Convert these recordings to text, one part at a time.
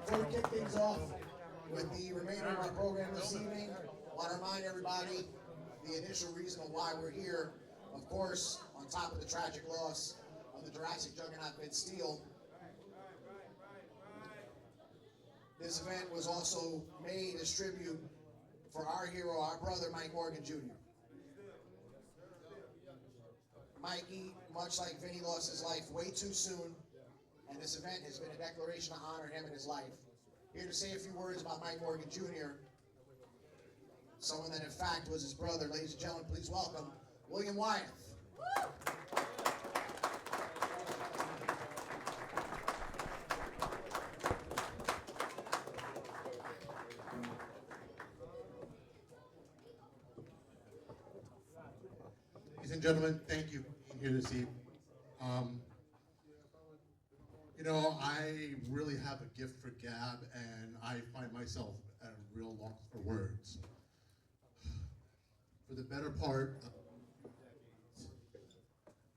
Before we kick things off with the remainder of our program this evening, I want to remind everybody the initial reason why we're here. Of course, on top of the tragic loss of the Jurassic Juggernaut Steele, this event was also made as tribute for our hero, our brother, Mike Morgan Jr. Mikey, much like Vinny, lost his life way too soon, and this event has been a declaration to honor him and his life. Here to say a few words about Mike Morgan Jr., someone that in fact was his brother. Ladies and gentlemen, please welcome William Wyeth. Ladies and gentlemen, thank you for being here this evening. I really have a gift for gab, and I find myself at a real loss for words. For the better part of 2 decades,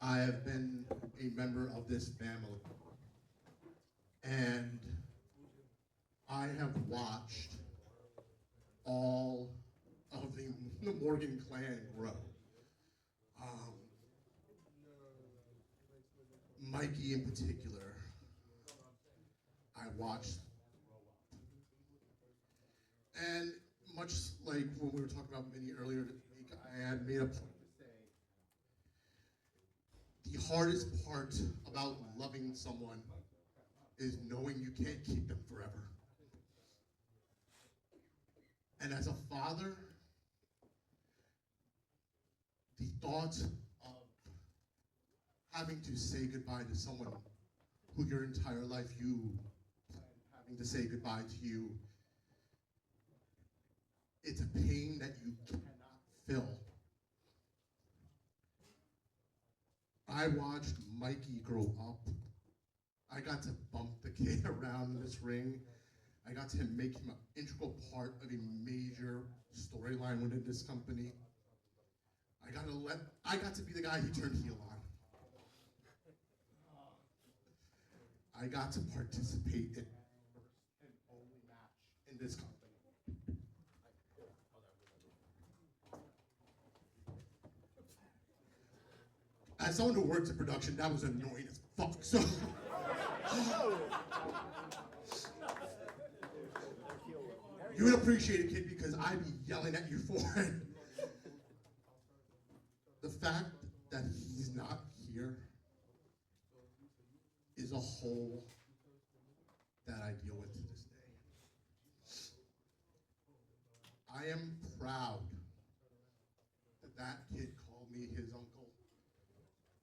I have been a member of this family, and I have watched all of the Morgan clan grow. Mikey in particular, I watched. And much like when we were talking about Minnie earlier this week, I had made a point to say, the hardest part about loving someone is knowing you can't keep them forever. And as a father, the thought of having to say goodbye to someone who your entire life you planned having to say goodbye to you, it's a pain that you cannot fill. I watched Mikey grow up. I got to bump the kid around in this ring. I got to make him an integral part of a major storyline within this company. I got to be the guy he turned heel on. I got to participate in the first and only match in this company. As someone who works in production, that was annoying as fuck. So, you would appreciate it, kid, because I'd be yelling at you for it. The fact that he's not here is a hole that I deal with to this day. I am proud that that kid called me his uncle,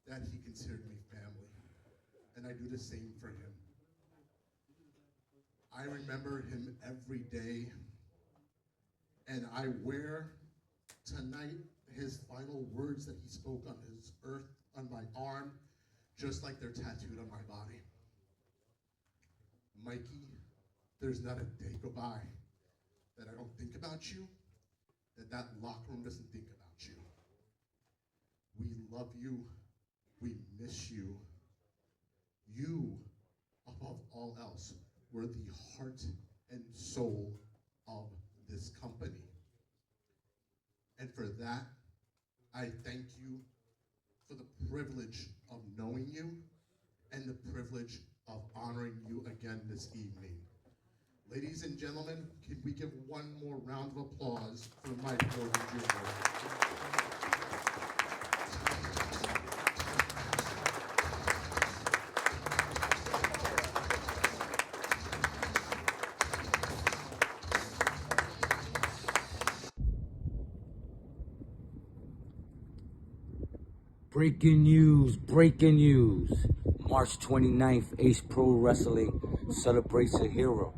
that he considered me family, and I do the same for him. I remember him every day, and I wear tonight his final words that he spoke on his earth on my arm, just like they're tattooed on my body. Mikey, there's not a day go by that I don't think about you, that locker room doesn't think about you. We love you. We miss you. You, above all else, were the heart and soul of this company. And for that, I thank you for the privilege of knowing you and the privilege of honoring you again this evening. Ladies and gentlemen, can we give one more round of applause for Mike Morgan Jr.? Breaking news. March 29th, Ace Pro Wrestling celebrates a hero.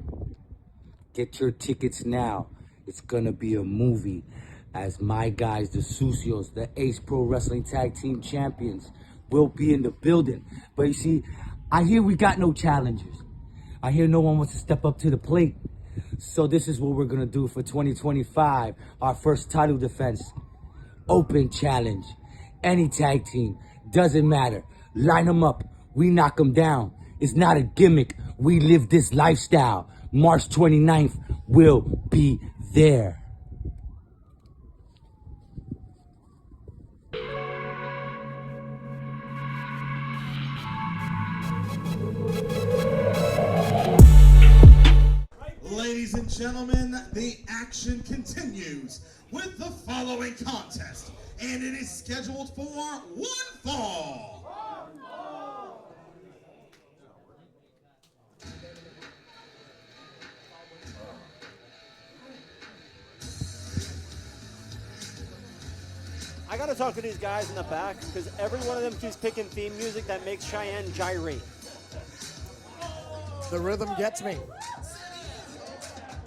Get your tickets now. It's gonna be a movie as my guys, the Sucios, the Ace Pro Wrestling Tag Team Champions, will be in the building. But you see, I hear we got no challengers. I hear no one wants to step up to the plate. So this is what we're gonna do for 2025, our first title defense. Open challenge. Any tag team, doesn't matter. Line them up, we knock them down. It's not a gimmick, we live this lifestyle. March 29th, we'll be there. Ladies and gentlemen, the action continues with the following contest, and it is scheduled for one fall. I gotta talk to these guys in the back because every one of them keeps picking theme music that makes Cheyenne gyrate. The rhythm gets me.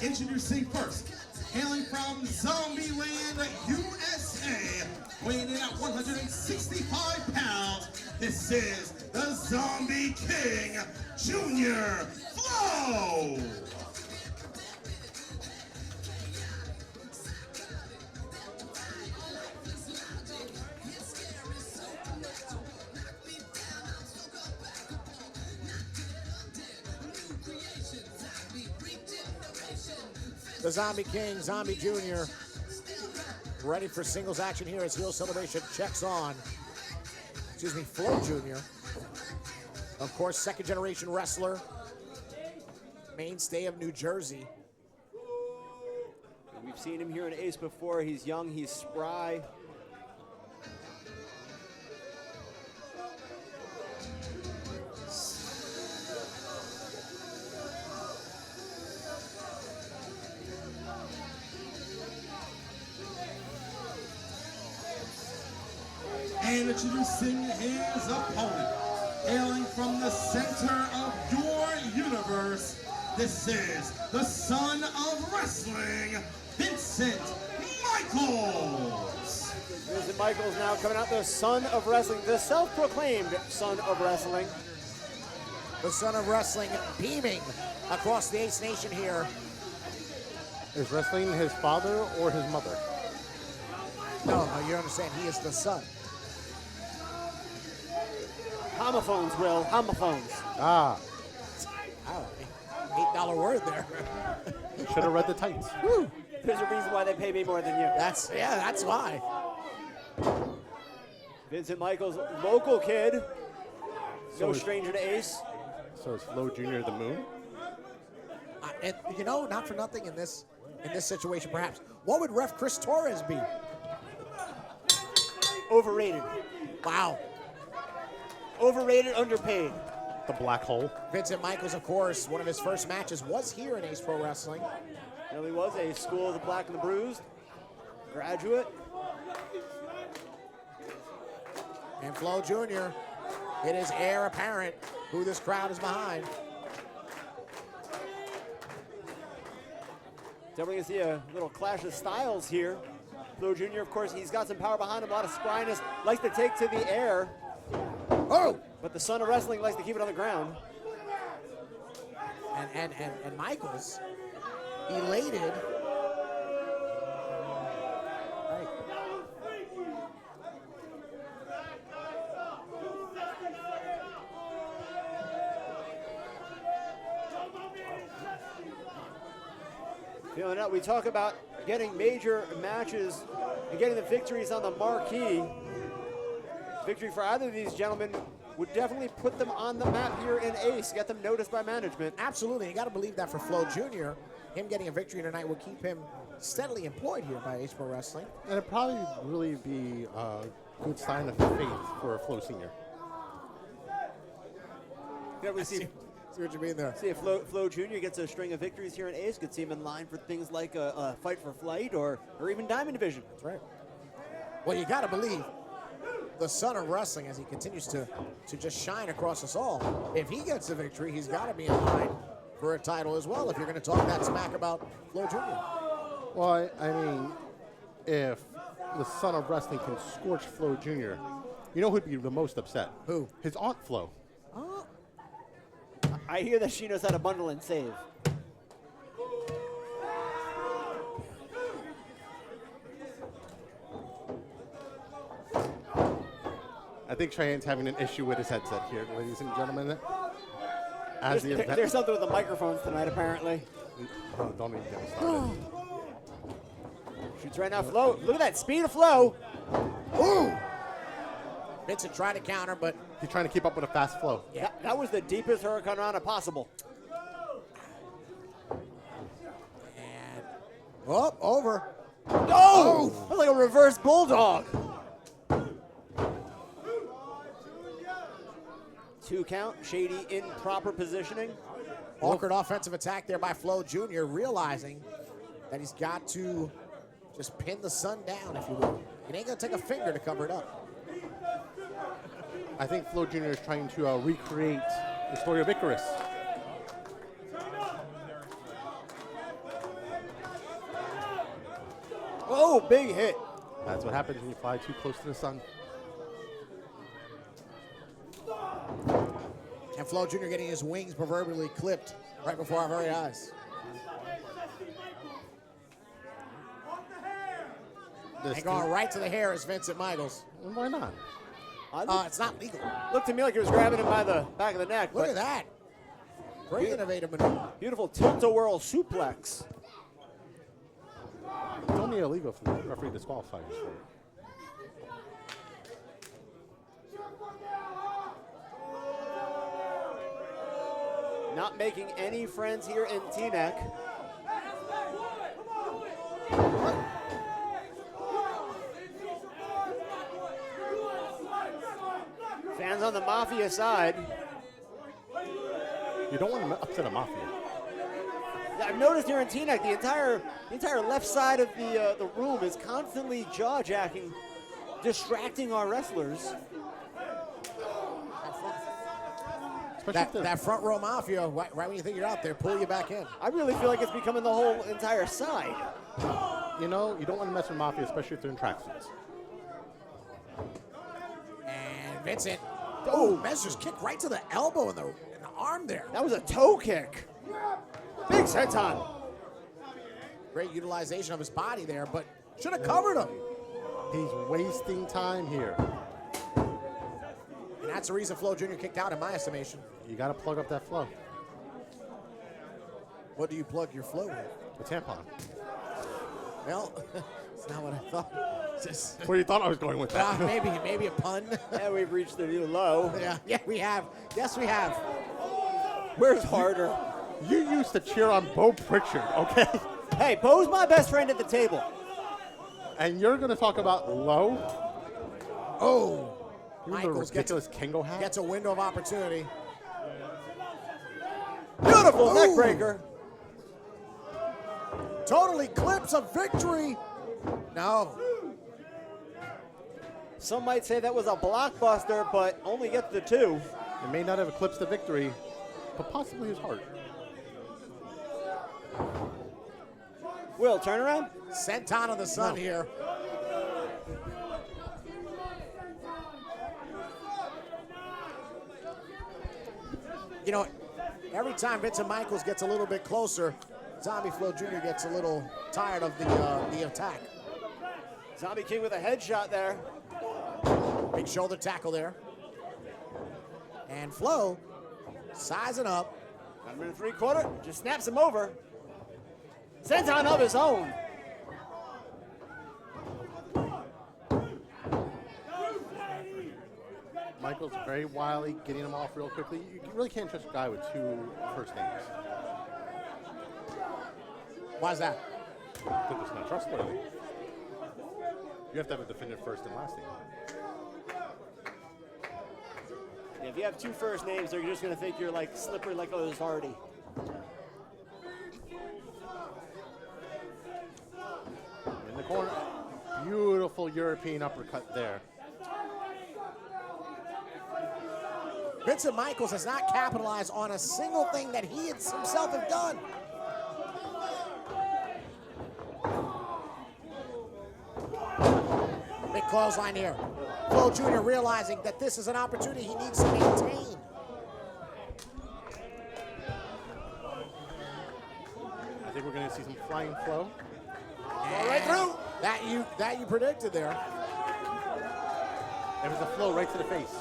Introducing first, hailing from Zombieland, USA, weighing in at 165 pounds, this is the Zombie King, Junior Flow! The Zombie King, Zombie Jr., ready for singles action here as Heel Celebration checks on. Flo Jr. Of course, second generation wrestler, mainstay of New Jersey. We've seen him here in Ace before. He's young, he's spry. And introducing his opponent, hailing from the center of your universe, this is the son of wrestling, Vincent Michaels. Vincent Michaels now coming out, the son of wrestling, the self-proclaimed son of wrestling. The son of wrestling beaming across the Ace Nation here. Is wrestling his father or his mother? No, you understand, he is the son. Homophones, Will, homophones. Ah, Wow, $8 word there. should have read the tights. Woo. There's a reason why they pay me more than you. That's why. Vincent Michaels, local kid, So no is- stranger to Ace. So is Flo Jr. the moon? And not for nothing in this situation, perhaps. What would Ref Chris Torres be? Overrated. Wow. Overrated, underpaid. The black hole. Vincent Michaels, of course, one of his first matches was here in Ace Pro Wrestling. He was a School of the Black and the Bruised graduate. And Flo Jr., it is heir apparent who this crowd is behind. Definitely gonna see a little clash of styles here. Flo Jr., of course, he's got some power behind him, a lot of spryness, likes to take to the air. Oh! But the son of wrestling likes to keep it on the ground. And Michaels, elated. Right. Feeling out, we talk about getting major matches and getting the victories on the marquee. Victory for either of these gentlemen would definitely put them on the map here in Ace, get them noticed by management. Absolutely, you got to believe that for Flo Jr., him getting a victory tonight will keep him steadily employed here by Ace Pro Wrestling. And it'd probably really be a good sign of faith for Flo Sr. Yeah, we see what you mean there. if Flo Jr. gets a string of victories here in Ace, could see him in line for things like a Fight for Flight or even Diamond Division. That's right. Well, you got to believe the son of wrestling, as he continues to just shine across us all, if he gets a victory, he's got to be in line for a title as well if you're going to talk that smack about Flo Jr. Well, I mean, if the son of wrestling can scorch Flo Jr., you know who'd be the most upset? Who? His Aunt Flo. Oh, I hear that she knows how to bundle and save. I think Cheyenne's having an issue with his headset here, ladies and gentlemen. As the event, There's something with the microphones tonight, apparently. oh, don't even get me started. Shoots right now, Flo. Look at that speed of Flo. Ooh! Vincent tried to counter, but He's trying to keep up with a fast flow. yeah. That was the deepest Hurricane Rana possible. And over. Oh! That was like a reverse bulldog. 2 count. Shady in proper positioning. Awkward offensive attack there by Flo Jr., realizing that he's got to just pin the sun down, if you will. It ain't gonna take a finger to cover it up. I think Flo Jr. is trying to recreate the story of Icarus. Oh, big hit. That's what happens when you fly too close to the sun. And Flo Jr. getting his wings proverbially clipped right before our very eyes. And going right to the hair is Vincent Michaels. Why not? It's not legal. Looked to me like he was grabbing him by the back of the neck. Look but at that. Great innovative maneuver. Beautiful tilt-a-whirl suplex. It's only illegal if the referee disqualifies you for it. Not making any friends here in Teaneck. Fans on the Mafia side. You don't want to upset a Mafia. I've noticed here in Teaneck, the entire left side of the room is constantly jaw-jacking, distracting our wrestlers. That front row mafia, right when you think you're out there, pull you back in. I really feel like it's becoming the whole entire side. You know, you don't want to mess with Mafia, especially if they're in tracksuits. And Vincent, oh, Messer's kick right to the elbow in the arm there. That was a toe kick. Big senton. Great utilization of his body there, but should have covered him. He's wasting time here. And that's the reason Flo Jr. kicked out, in my estimation. You got to plug up that flow. What do you plug your flow with? The tampon. Well, it's not what I thought. Just, Where you thought I was going with that? maybe a pun. Yeah, we've reached the new low. Yeah, we have. Yes, we have. Where's harder? You used to cheer on Bo Pritchard, okay? Hey, Bo's my best friend at the table. And you're going to talk about low? Oh. You the Michaels ridiculous Kengo hat? gets a window of opportunity. Beautiful neck breaker. Totally clips a victory. No. Some might say that was a blockbuster, but only gets the 2. It may not have eclipsed the victory, but possibly his heart. Will, turn around. Senton of the sun here. You know, every time Vincent Michaels gets a little bit closer, Zombie Flo Jr. gets a little tired of the attack. Zombie King with a headshot there. Big shoulder tackle there. And Flo sizing up. 1 minute 3/4. Just snaps him over. Senton of his own. Michael's very wily, getting him off real quickly. You really can't trust a guy with 2 first names. Why's that? They're just not trustworthy. You have to have a definitive first and last name. Yeah, if you have 2 first names, they're just going to think you're like slippery like Otis Hardy. In the corner, beautiful European uppercut there. Vincent Michaels has not capitalized on a single thing that he himself have done. Big clothesline here. Flo Jr. realizing that this is an opportunity he needs to maintain. I think we're going to see some flying flow. And right through. That you predicted there. There was a flow right to the face.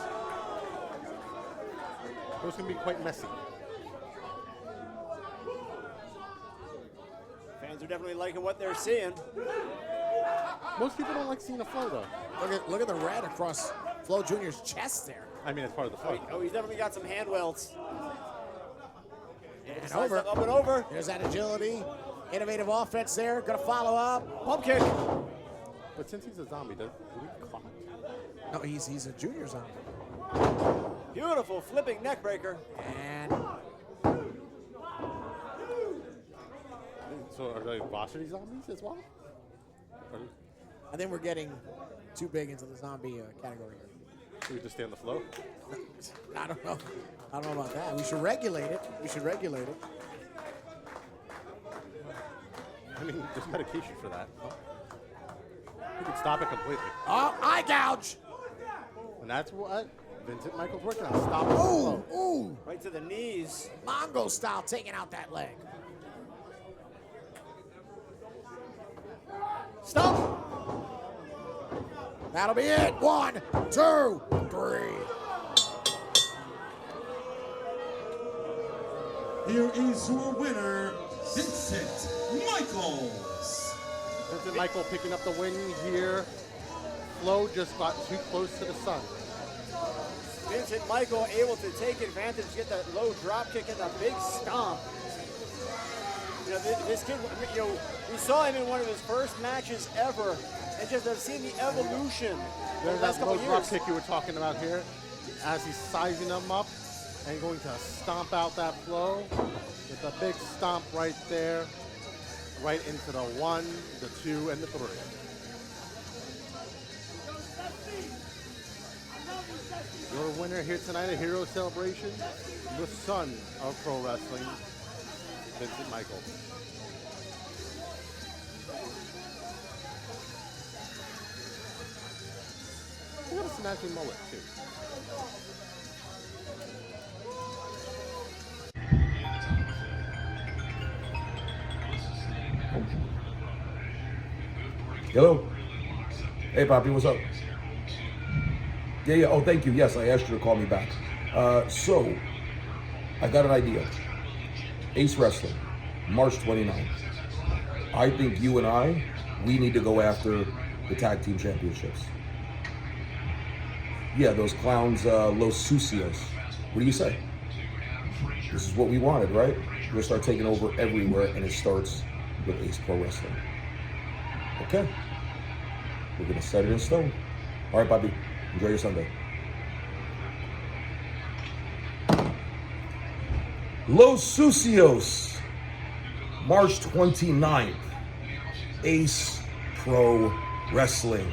It was going to be quite messy. Fans are definitely liking what they're seeing. Most people don't like seeing a flow, though. Look at the red across Flo Jr.'s chest there. I mean, it's part of the flow. Oh, he's definitely got some hand welds. And over. Up and over. There's that agility. Innovative offense there. Gonna follow up. Pump kick. But since he's a zombie, do we clock? No, he's a junior zombie. Beautiful flipping neck breaker. And So are they varsity zombies as well? I think we're getting too big into the zombie category here. Should we just stay on the flow? I don't know. I don't know about that. We should regulate it. I mean, there's medication for that. We could stop it completely. Oh, eye gouge. And that's what Vincent Michael's working on. Stop the flow. Ooh. Right to the knees. Mongo style, taking out that leg. Stop. That'll be it. 1, 2, 3. Here is your winner, Vincent Michaels. Vincent Michael picking up the win here. Flo just got too close to the sun. Vincent Michael able to take advantage, get that low drop kick and a big stomp. You know, this kid, you know, we saw him in one of his first matches ever, and just have seen the evolution There's over the last that couple low of drop years. kick you were talking about here. As he's sizing them up and going to stomp out that flow. With a big stomp right there. Right into the 1, the 2, and the 3. Your winner here tonight at Hero Celebration, the son of pro wrestling, Vincent Michael. You got a smashing mullet too. Hello? Hey, Poppy, what's up? Yeah. Oh, thank you. Yes, I asked you to call me back. So, I got an idea. Ace Wrestling, March 29th. I think you and we need to go after the tag team championships. Yeah, those clowns, Los Sucios. What do you say? This is what we wanted, right? We're gonna start taking over everywhere, and it starts with Ace Pro Wrestling. Okay. We're gonna set it in stone. All right, Bobby. Enjoy your Sunday. Los Sucios, March 29th. Ace Pro Wrestling.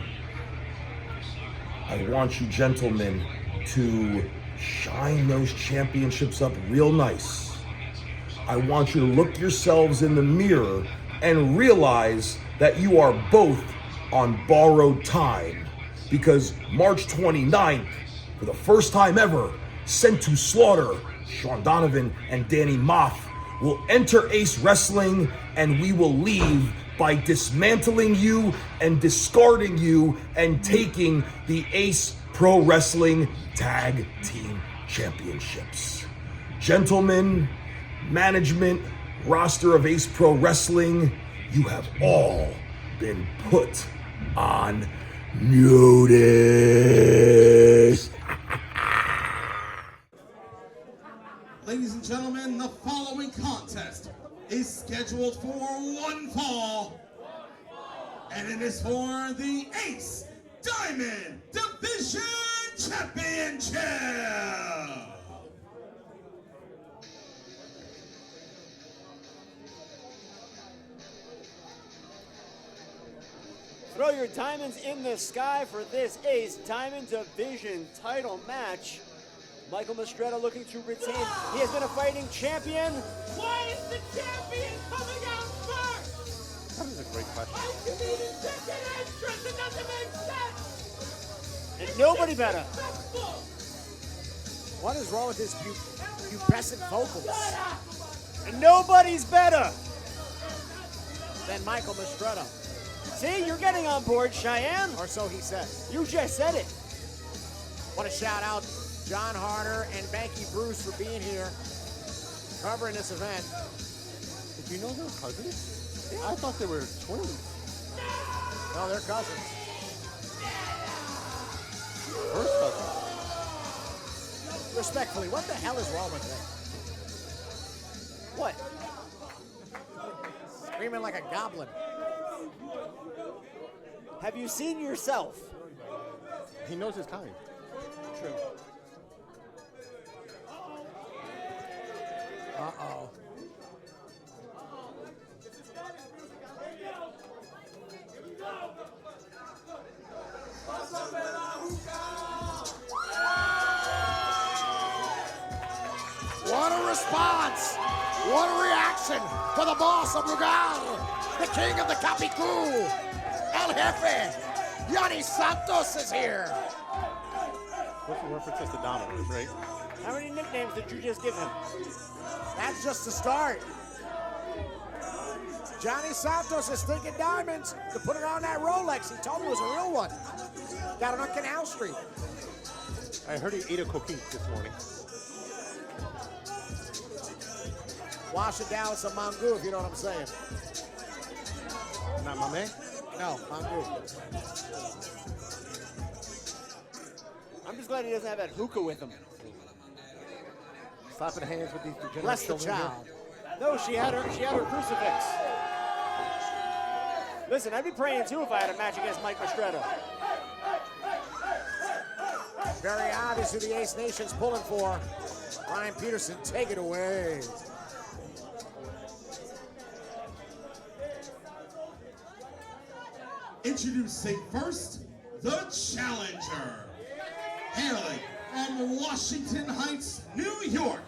I want you gentlemen to shine those championships up real nice. I want you to look yourselves in the mirror and realize that you are both on borrowed time, because March 29th, for the first time ever, Sent to Slaughter, Sean Donovan and Danny Moff will enter Ace Wrestling, and we will leave by dismantling you and discarding you and taking the Ace Pro Wrestling Tag Team Championships. Gentlemen, management, roster of Ace Pro Wrestling, you have all been put on notice. Ladies and gentlemen, the following contest is scheduled for one fall, and it is for the Ace Diamond Division Championship. Throw your diamonds in the sky for this Ace Diamond Division title match. Michael Mastretta looking to retain. He has been a fighting champion. Why is the champion coming out first? That is a great question. Why is he needing second entrance? It doesn't make sense. And nobody better. Respectful. What is wrong with his pubescent vocals? And nobody's better. Then Michael Mastretta, See, you're getting on board, Cheyenne. or so he says. You just said it. Want to shout out John Harder and Banky Bruce for being here, covering this event. Did you know they're cousins? I thought they were twins. No, they're cousins. First cousin. Respectfully, what the hell is wrong with that? What? Screaming like a goblin. Have you seen yourself? He knows his kind. True. Uh-oh. What a response! What a reaction for the boss of Lugar, the king of the Capicú, El Jefe. Yanni Santos is here. What's the reference to Domino's, right? How many nicknames did you just give him? That's just the start. Johnny Santos is thinking diamonds to put it on that Rolex. He told me it was a real one. Got it on Canal Street. I heard he ate a coquille this morning. Wash it down with some mango, if you know what I'm saying. Not my man? No, mango. I'm just glad he doesn't have that hookah with him. Slapping hands with these degenerate Bless the children here. child. No, she had her crucifix. Listen, I'd be praying too if I had a match against Mike Mastretta. Very obvious who the Ace Nation's pulling for. Ryan Peterson, take it away. Introducing first, the challenger. Hailing from Washington Heights, New York,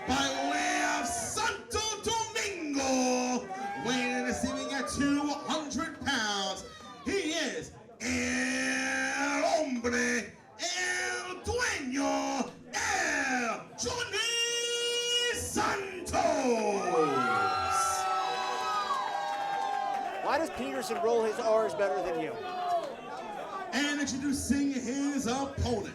by way of Santo Domingo, weighing and receiving at 200 pounds. He is El Hombre, El Dueño, El Johnny Santos. Why does Peterson roll his R's better than you? And introducing his opponent,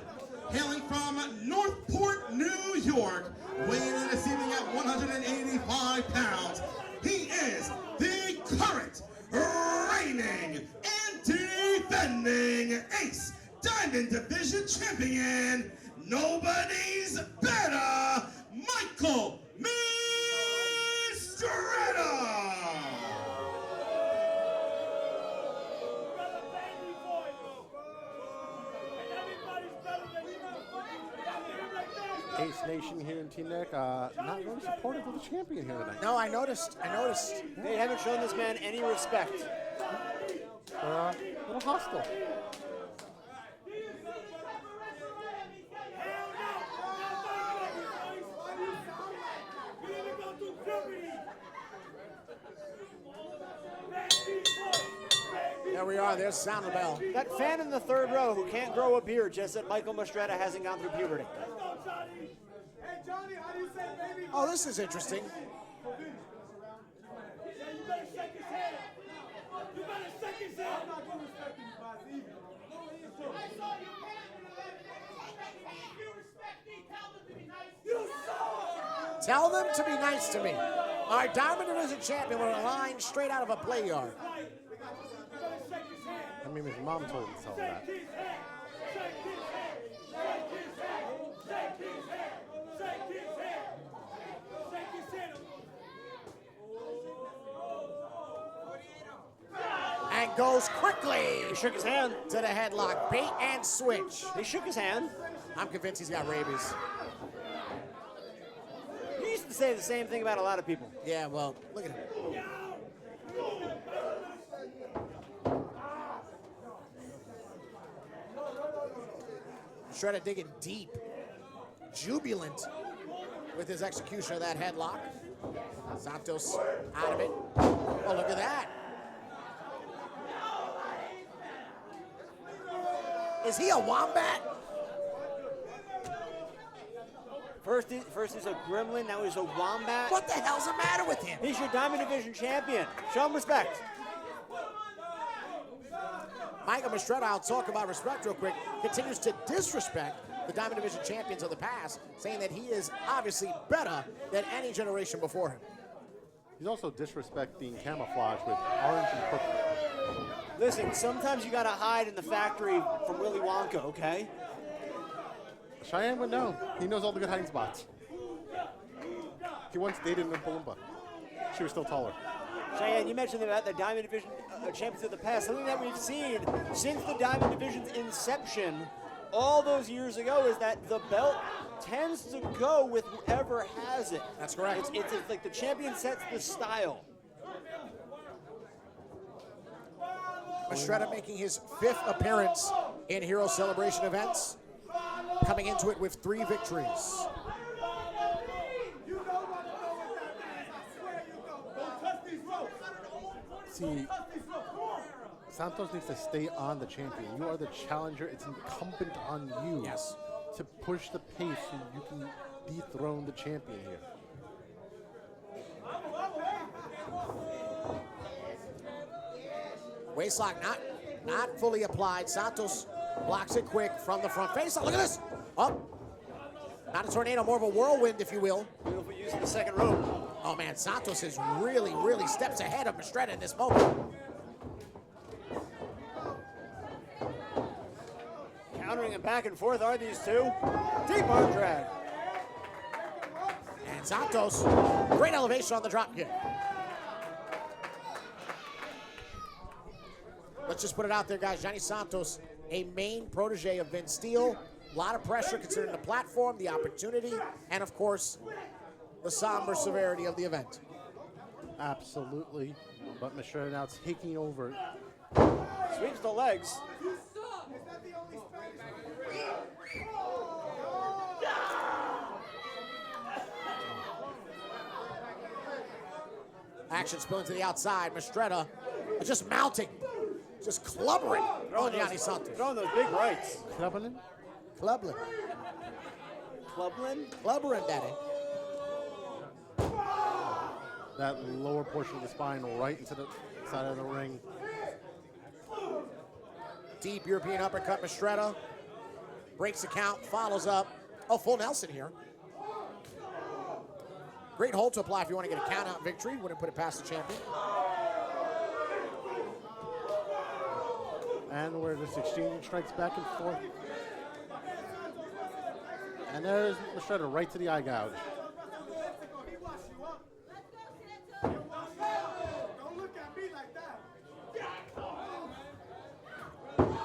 hailing from Northport, New York, weighing and receiving at 185 pounds. He is the current, reigning, and defending Ace Diamond Division Champion. Nobody's better, Michael Mistretta. Ace Nation here in Teaneck, not really supportive of the champion here tonight. No, I noticed. They haven't shown this man any respect. A little hostile. There we are. There's sound the bell. That fan in the third row who can't grow a beard just that Michael Mastretta hasn't gone through puberty. Oh, this is interesting. Tell them to be nice to me. All right, Diamond Division champion with a line straight out of a play yard. I mean, his mom told him to tell him that. And goes quickly He shook his hand. to the headlock. Bait and switch. He shook his hand. I'm convinced he's got rabies. You used to say the same thing about a lot of people. Yeah, well, look at him. Shredder digging deep. Jubilant with his execution of that headlock. Santos out of it. Oh, look at that. Is he a wombat? First he's a gremlin, now he's a wombat. What the hell's the matter with him? He's your Diamond Division champion. Show him respect. Michael Mastretta, I'll talk about respect real quick, continues to disrespect the Diamond Division champions of the past, saying that he is obviously better than any generation before him. He's also disrespecting camouflage with orange and purple. Listen, sometimes you gotta hide in the factory from Willy Wonka, okay? Cheyenne would know. He knows all the good hiding spots. He once dated an Oompa Loompa. She was still taller. Cheyenne, you mentioned about the Diamond Division champions of the past. Something that we've seen since the Diamond Division's inception all those years ago is that the belt tends to go with whoever has it. That's correct. It's like the champion sets the style. Mastretta making his 5th appearance in Hero Celebration events, coming into it with 3 victories. See, Santos needs to stay on the champion. You are the challenger. It's incumbent on you to push the pace so you can dethrone the champion here. Waistlock not fully applied. Santos blocks it quick from the front face. Look at this. Up. Not a tornado, more of a whirlwind, if you will. Beautiful use of the second rope. Oh, man, Santos is really steps ahead of Mastretta in this moment. Countering and back and forth are these two. Deep arm drag. And Santos, great elevation on the drop kick. Let's just put it out there, guys. Johnny Santos, a main protege of Vince Steele. A lot of pressure considering the platform, the opportunity, and of course, the somber severity of the event. Absolutely. But Mastretta now taking over. Sweeps the legs. Action spilling to the outside. Mastretta just mounting, just clubbering on Johnny Santos. Throwing those big rights. Clubbing? Clubbling. Clubbling? Clubbering, daddy. That lower portion of the spine right into the side of the ring. Deep European uppercut, Mastretta. Breaks the count, follows up. Oh, full Nelson here. Great hold to apply if you want to get a count-out victory. Wouldn't put it past the champion. And we're just exchanging strikes back and forth. And there's Mastretta right to the eye gouge.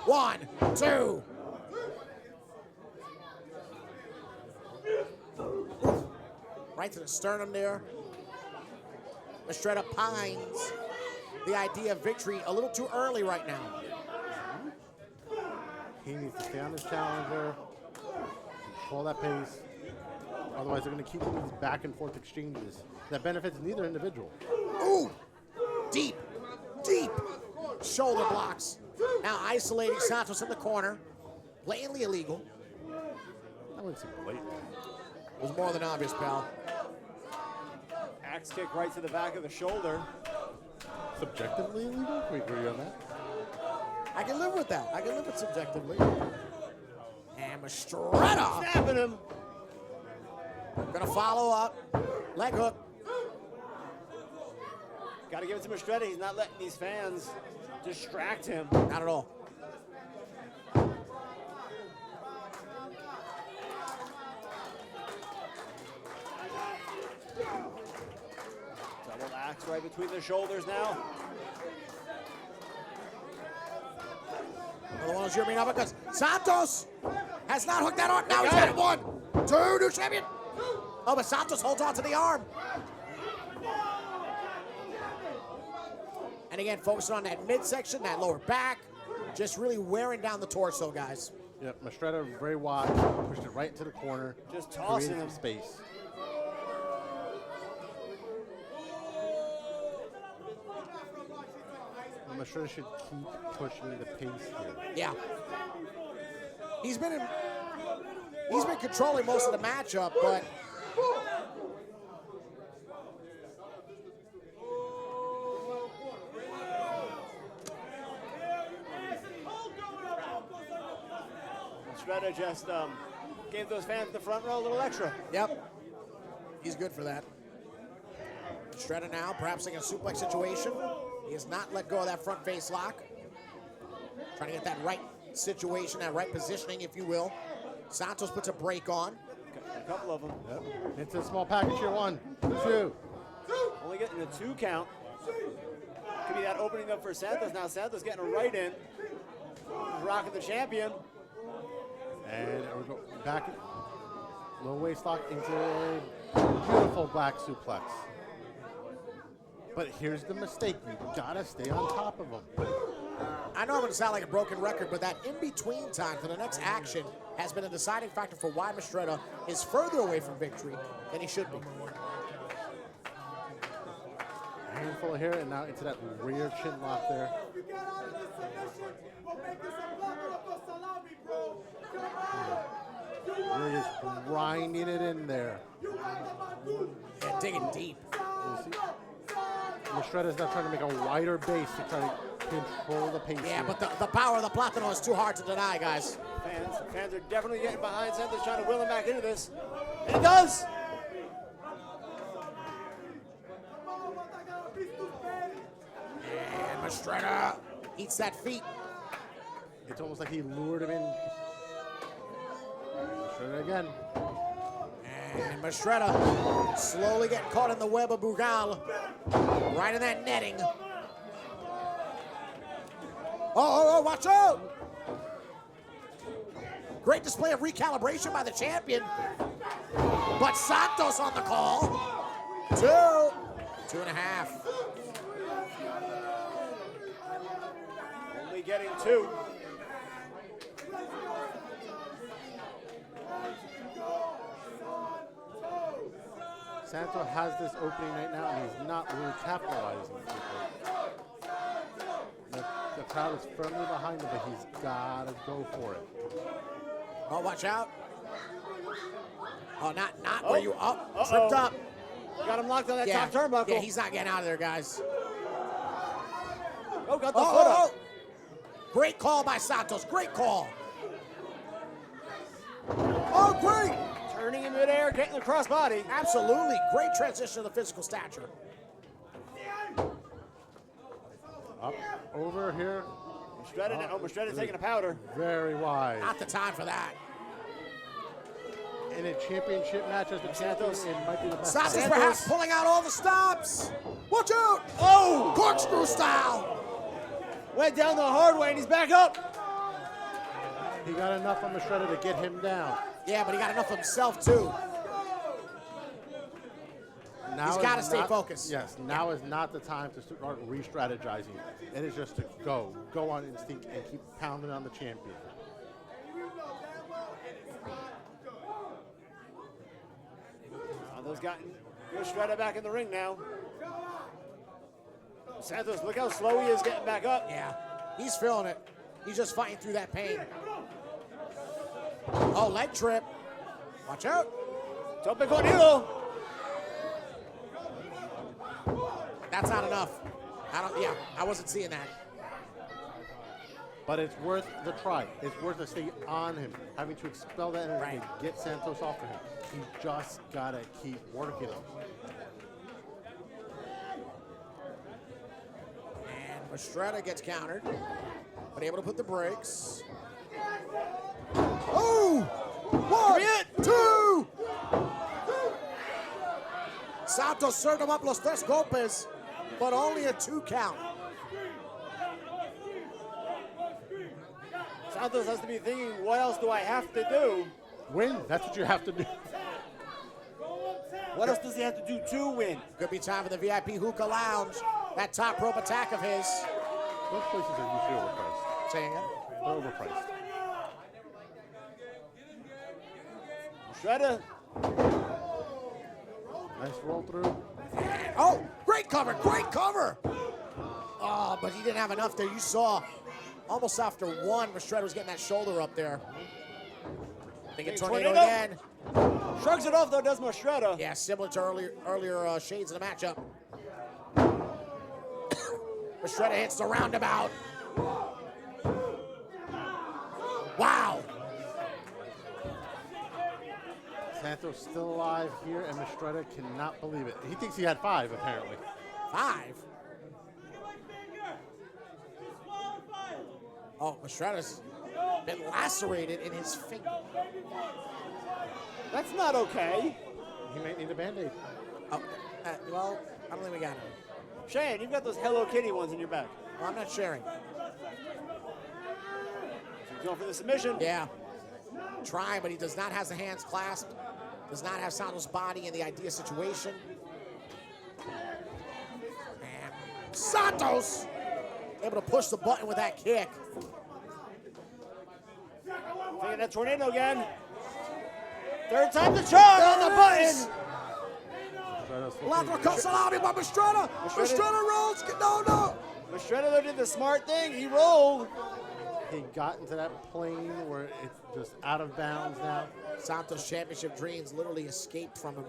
One, two. Right to the sternum there. Mastretta pines the idea of victory a little too early right now. He needs to stay on his challenger, control that pace. Otherwise, they're going to keep doing these back and forth exchanges that benefits neither individual. Ooh, deep shoulder blocks. Now isolating Santos in the corner. Blatantly illegal. I wouldn't say blatant. It was more than obvious, pal. Axe kick right to the back of the shoulder. Subjectively illegal? Can we agree on that? I can live with that. I can live with subjectively. And Mastretta. Snapping him. Gonna follow up. Leg hook. Got to give it to Mastretta. He's not letting these fans distract him. Not at all. Double axe right between the shoulders now. Another one of those European uppercuts. Santos has not hooked that arm. Now he's got it. 1, 2, new champion. Oh, but Santos holds on to the arm. And again, focusing on that midsection, that lower back. Just really wearing down the torso, guys. Yep, Mastretta very wide, pushed it right into the corner. Just tossing created him. some space. And Mastretta should keep pushing the pace here. Yeah. He's been controlling most of the matchup, but Mastretta just gave those fans in the front row a little extra. yep. He's good for that. Shredder now, perhaps in a suplex situation. He has not let go of that front face lock. Trying to get that right situation, that right positioning, if you will. Santos puts a break on. A couple of them. Yep. Into a small package here. 1, 2. Only getting a 2 count. Could be that opening up for Santos. Now Santos getting a right in. Rocking the champion. And we go back. Low waist lock into a beautiful back suplex. But here's the mistake. You gotta stay on top of him. I know I'm going to sound like a broken record, but that in-between time for the next action has been a deciding factor for why Mastretta is further away from victory than he should be. A handful of hair, and now into that rear chin lock there. Really just grinding it in there. Yeah, digging deep. Mastretta's now trying to make a wider base to try to control the pace. Yeah, here. but the power of the Platano is too hard to deny, guys. Fans are definitely getting behind Santos, trying to will him back into this. And it does! And Mastretta eats that feet. It's almost like he lured him in. Mastretta again. And Mastretta slowly getting caught in the web of Bugal. Right in that netting. Oh, watch out! Great display of recalibration by the champion. But Santos on the call. 2, 2.5. Only getting 2. Santos has this opening right now, and he's not really capitalizing. The crowd is firmly behind him, but he's got to go for it. Oh, watch out. Oh, not where you tripped up. Got him locked on that Yeah, top turnbuckle. yeah, he's not getting out of there, guys. Oh, got the foot up. Great call by Santos. Great call. Oh, great. Turning in midair, getting the crossbody. Absolutely. Great transition of the physical stature. Up, over here. Mastretta taking a powder. Very wide. Not the time for that. In a championship match as the champion, it might be the best. Santos perhaps pulling out all the stops. Watch out. Oh! Corkscrew style. Went down the hard way, and he's back up. He got enough on Mastretta to get him down. Yeah, but he got enough of himself, too. Now He's got to stay focused. Yes, now is not the time to start re-strategizing. It is just to go on instinct and keep pounding on the champion. Santos got Mastretta back in the ring now. Santos, look how slow he is getting back up. Yeah, he's feeling it. He's just fighting through that pain. Oh, leg trip. Watch out. Tope con hilo. That's not enough. I wasn't seeing that. But it's worth the try. It's worth to stay on him, having to expel that energy and get Santos off of him. He just gotta keep working him. And Mastretta gets countered, but able to put the brakes. Oh! 1, 2! Santos served him up los tres golpes, but only a 2 count. Santos has to be thinking, what else do I have to do? Win. That's what you have to do. What else does he have to do to win? Could be time for the VIP Hookah Lounge. That top rope attack of his. Those places are usually overpriced. Say again? They're overpriced. Mastretta. Nice roll through. Oh, great cover, great cover. Oh, but he didn't have enough there. You saw almost after 1, Mastretta was getting that shoulder up there. Thinking tornado again. Shrugs it off though, does Mastretta. Yeah, similar to earlier shades of the matchup. Mastretta hits the roundabout. Wow. Santos still alive here, and Mistretta cannot believe it. He thinks he had 5, apparently. 5? Oh, Mistretta's been lacerated in his finger. That's not okay. He might need a Band-Aid. Oh, well, I don't think we got it. Shane, you've got those Hello Kitty ones in your back. Well, I'm not sharing. He's going for the submission. Yeah. Trying, but he does not have the hands clasped. Does not have Santos' body in the ideal situation. And Santos able to push the button with that kick. Taking that tornado again. Third time the charm on the button. Lateral salami by Mistretta. Mistretta rolls. No. Mistretta though did the smart thing. He rolled. He got into that plane where it's just out of bounds now. Santos' championship dreams literally escaped from him.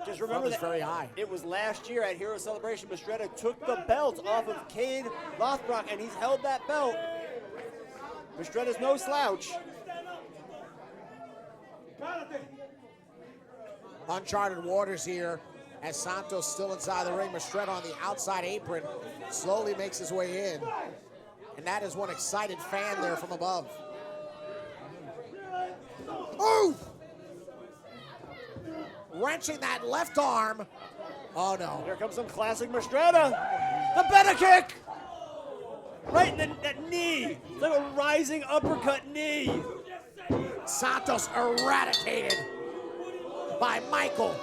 Just remember that very high. It was last year at Hero Celebration. Mistretta took the belt off of Cade Lothbrok, and he's held that belt. Mistretta's no slouch. Uncharted waters here as Santos still inside the ring. Mistretta on the outside apron slowly makes his way in. And that is one excited fan there from above. Ooh! Wrenching that left arm. Oh no. Here comes some classic Mistretta. The better kick! Right in that knee. It's like a rising uppercut knee. Santos eradicated by Michael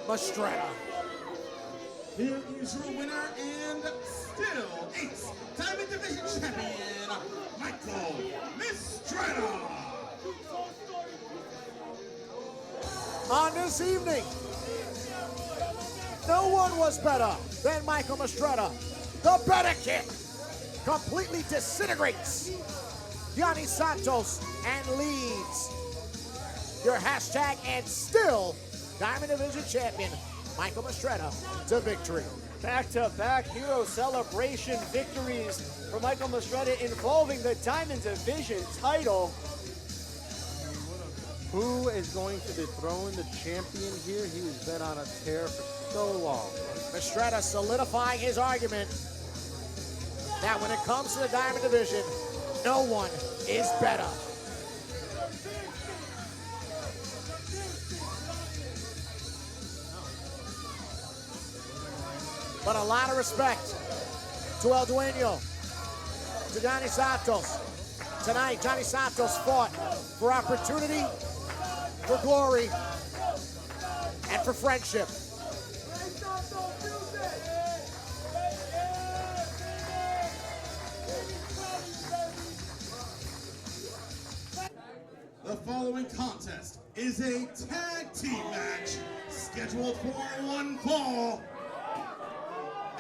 Mistretta. Here is your winner and still Ace Diamond Division Champion, Michael Mistretta. On this evening, no one was better than Michael Mistretta. The better kick completely disintegrates Gianni Santos and leads your hashtag and still Diamond Division Champion Michael Mistretta to victory. Back-to-back Hero Celebration victories for Michael Mistretta involving the Diamond Division title. Who is going to dethrone the champion here? He has been on a tear for so long. Mistretta solidifying his argument that when it comes to the Diamond Division, no one is better. But a lot of respect to El Dueño, to Johnny Santos. Tonight, Johnny Santos fought for opportunity, for glory, and for friendship. The following contest is a tag team match scheduled for one fall.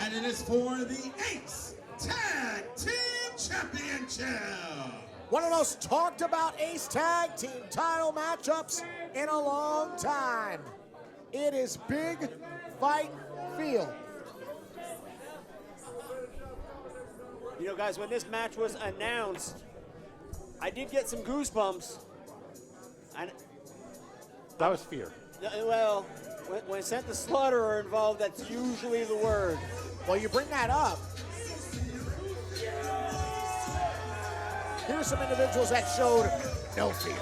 And it is for the Ace Tag Team Championship. One of the most talked about Ace Tag Team title matchups in a long time. It is Big Fight Field. You know, guys, when this match was announced, I did get some goosebumps. That was fear. Well, when sent the slaughter are involved, that's usually the word. Well, you bring that up. Here's some individuals that showed no fear.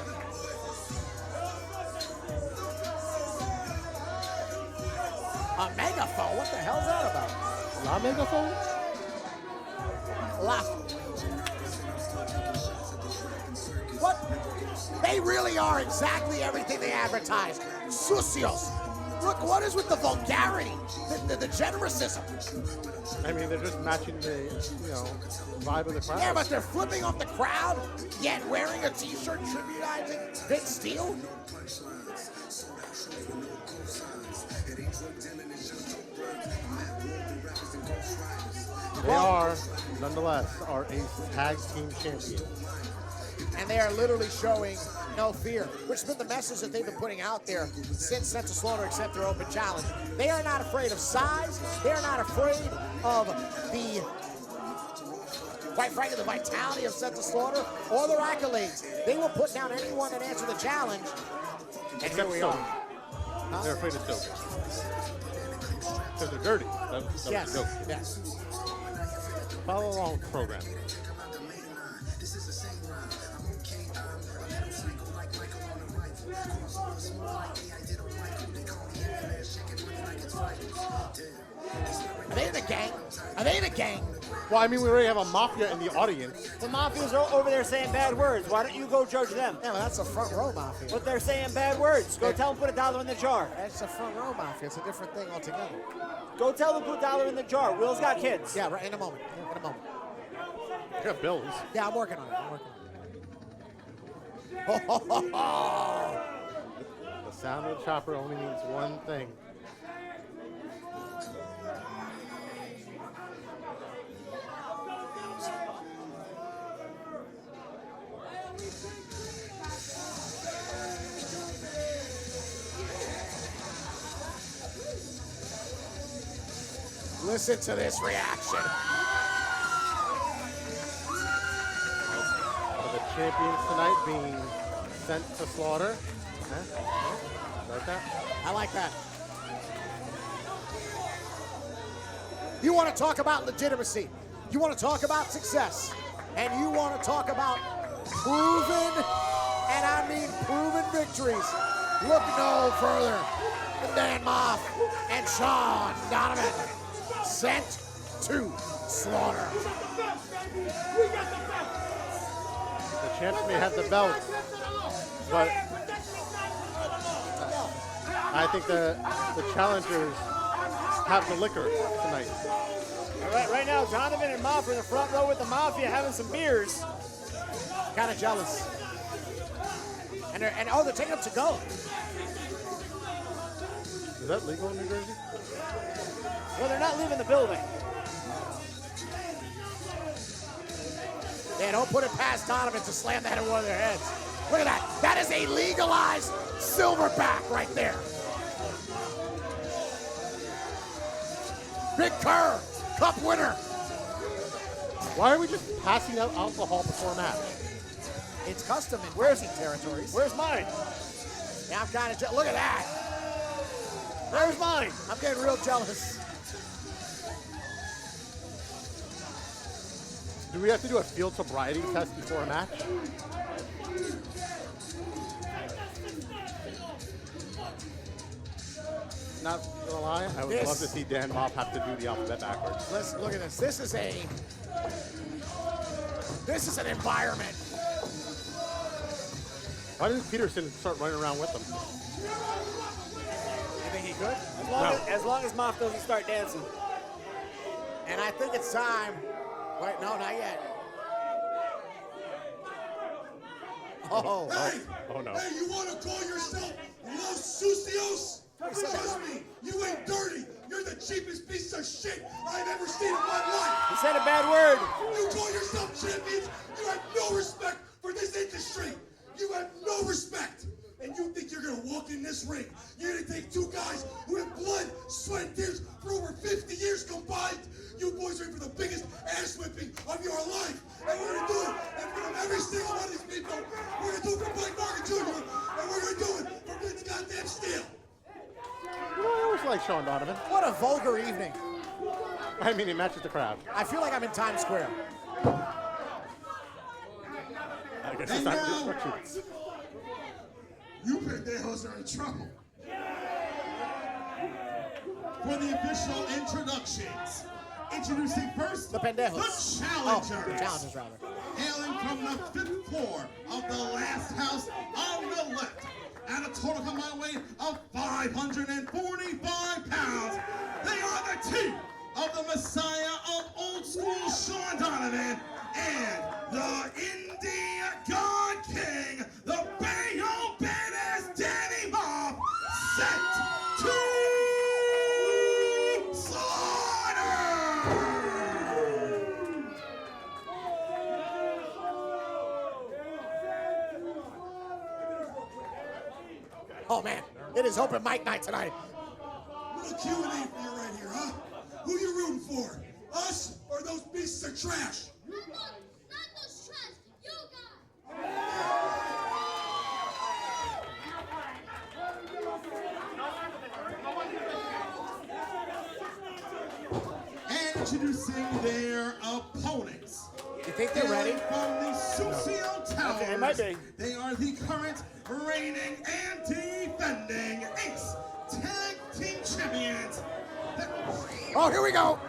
A megaphone? What the hell's that about? La megaphone? What? They really are exactly everything they advertise. Sucios. Look, what is with the vulgarity, the generousism? I mean, they're just matching the, vibe of the crowd. Yeah, but they're flipping off the crowd, yet wearing a t-shirt tributizing Vince Steele? They are, nonetheless, our Ace Tag Team Champions. And they are literally showing no fear, which has been the message that they've been putting out there since Sent to Slaughter accept their open challenge. They are not afraid of size. They are not afraid of the, quite frankly, the vitality of Sent to Slaughter or their accolades. They will put down anyone that answers the challenge. And here we are. They're afraid of soap. Because they're dirty. That was the Yes. joke. Yes. Follow along with the program. Are they in the gang? Are they in a gang? Well, I mean, we already have a mafia in the audience. The mafia's are over there saying bad words. Why don't you go judge them? Yeah, well, that's a front row mafia. But they're saying bad words. Go tell them put $1 in the jar. That's a front row mafia. It's a different thing altogether. Go tell them put $1 in the jar. Will's got kids. Yeah, right. In a moment. In a moment. You got bills. Yeah, I'm working on it. The sound of the chopper only means one thing. Listen to this reaction. The champions tonight being sent to slaughter. Huh? Like that? I like that. You want to talk about legitimacy. You want to talk about success. And you want to talk about proven, and I mean proven victories. Look no further than Dan Moff and Sean Donovan sent to slaughter. The champs may have the belt, but I think the challengers have the liquor tonight. All right now, Donovan and Moff are in the front row with the Mafia having some beers. Kind of jealous. And they're taking them to go. Is that legal in New Jersey? Well, they're not leaving the building. Yeah, don't put it past Donovan to slam that in one of their heads. Look at that. That is a legalized silverback right there. Big Kerr, cup winner. Why are we just passing out alcohol before a match? It's custom in boxing territories. Where's mine? Yeah, I'm kind of look at that. Where's mine? I'm getting real jealous. Do we have to do a field sobriety test before a match? Not gonna lie, I would love to see Dan Moff have to do the alphabet backwards. Listen, look at this. This is an environment. Why didn't Peterson start running around with them? You think he could? As long as Moff doesn't start dancing. And I think it's time. Wait, no, not yet. Oh. Hey! Oh no. Hey, you want to call yourself Los Sucios? Trust me, you ain't dirty. You're the cheapest piece of shit I've ever seen in my life. He said a bad word. You call yourself champions, you have no respect for this industry. You have no respect. And you think you're gonna walk in this ring. You're gonna take two guys who have blood, sweat, and tears for over 50 years combined. You boys are in for the biggest ass whipping of your life. And we're gonna do it in front of every single one of these people. We're gonna do it for Mike Morgan Jr. And we're gonna do it for Vince goddamn Steele. You know, I always like Sean Donovan. What a vulgar evening. I mean, he matches the crowd. I feel like I'm in Times Square. I guess And it's not now- instructions. You pendejos are in trouble. For the official introductions, introducing first The pendejos. the Oh, challengers. the challengers, rather. Hailing from the 5th floor of the last house on the left, at a total combined weight of 545 pounds, they are the team of the Messiah of Old School Sean Donovan and the Indie God King, the Bayo Badass Danny Moff, sent to slaughter! Oh, man. It is open mic night tonight. Little Q&A for you right here, huh? Who you rooting for? Us or those pieces of trash? Not those trash, you guys. introducing their opponents. You think they're ready? From the Susio Towers. It might be. They are the current reigning and defending Ace Tag Team Champions. Oh, here we go.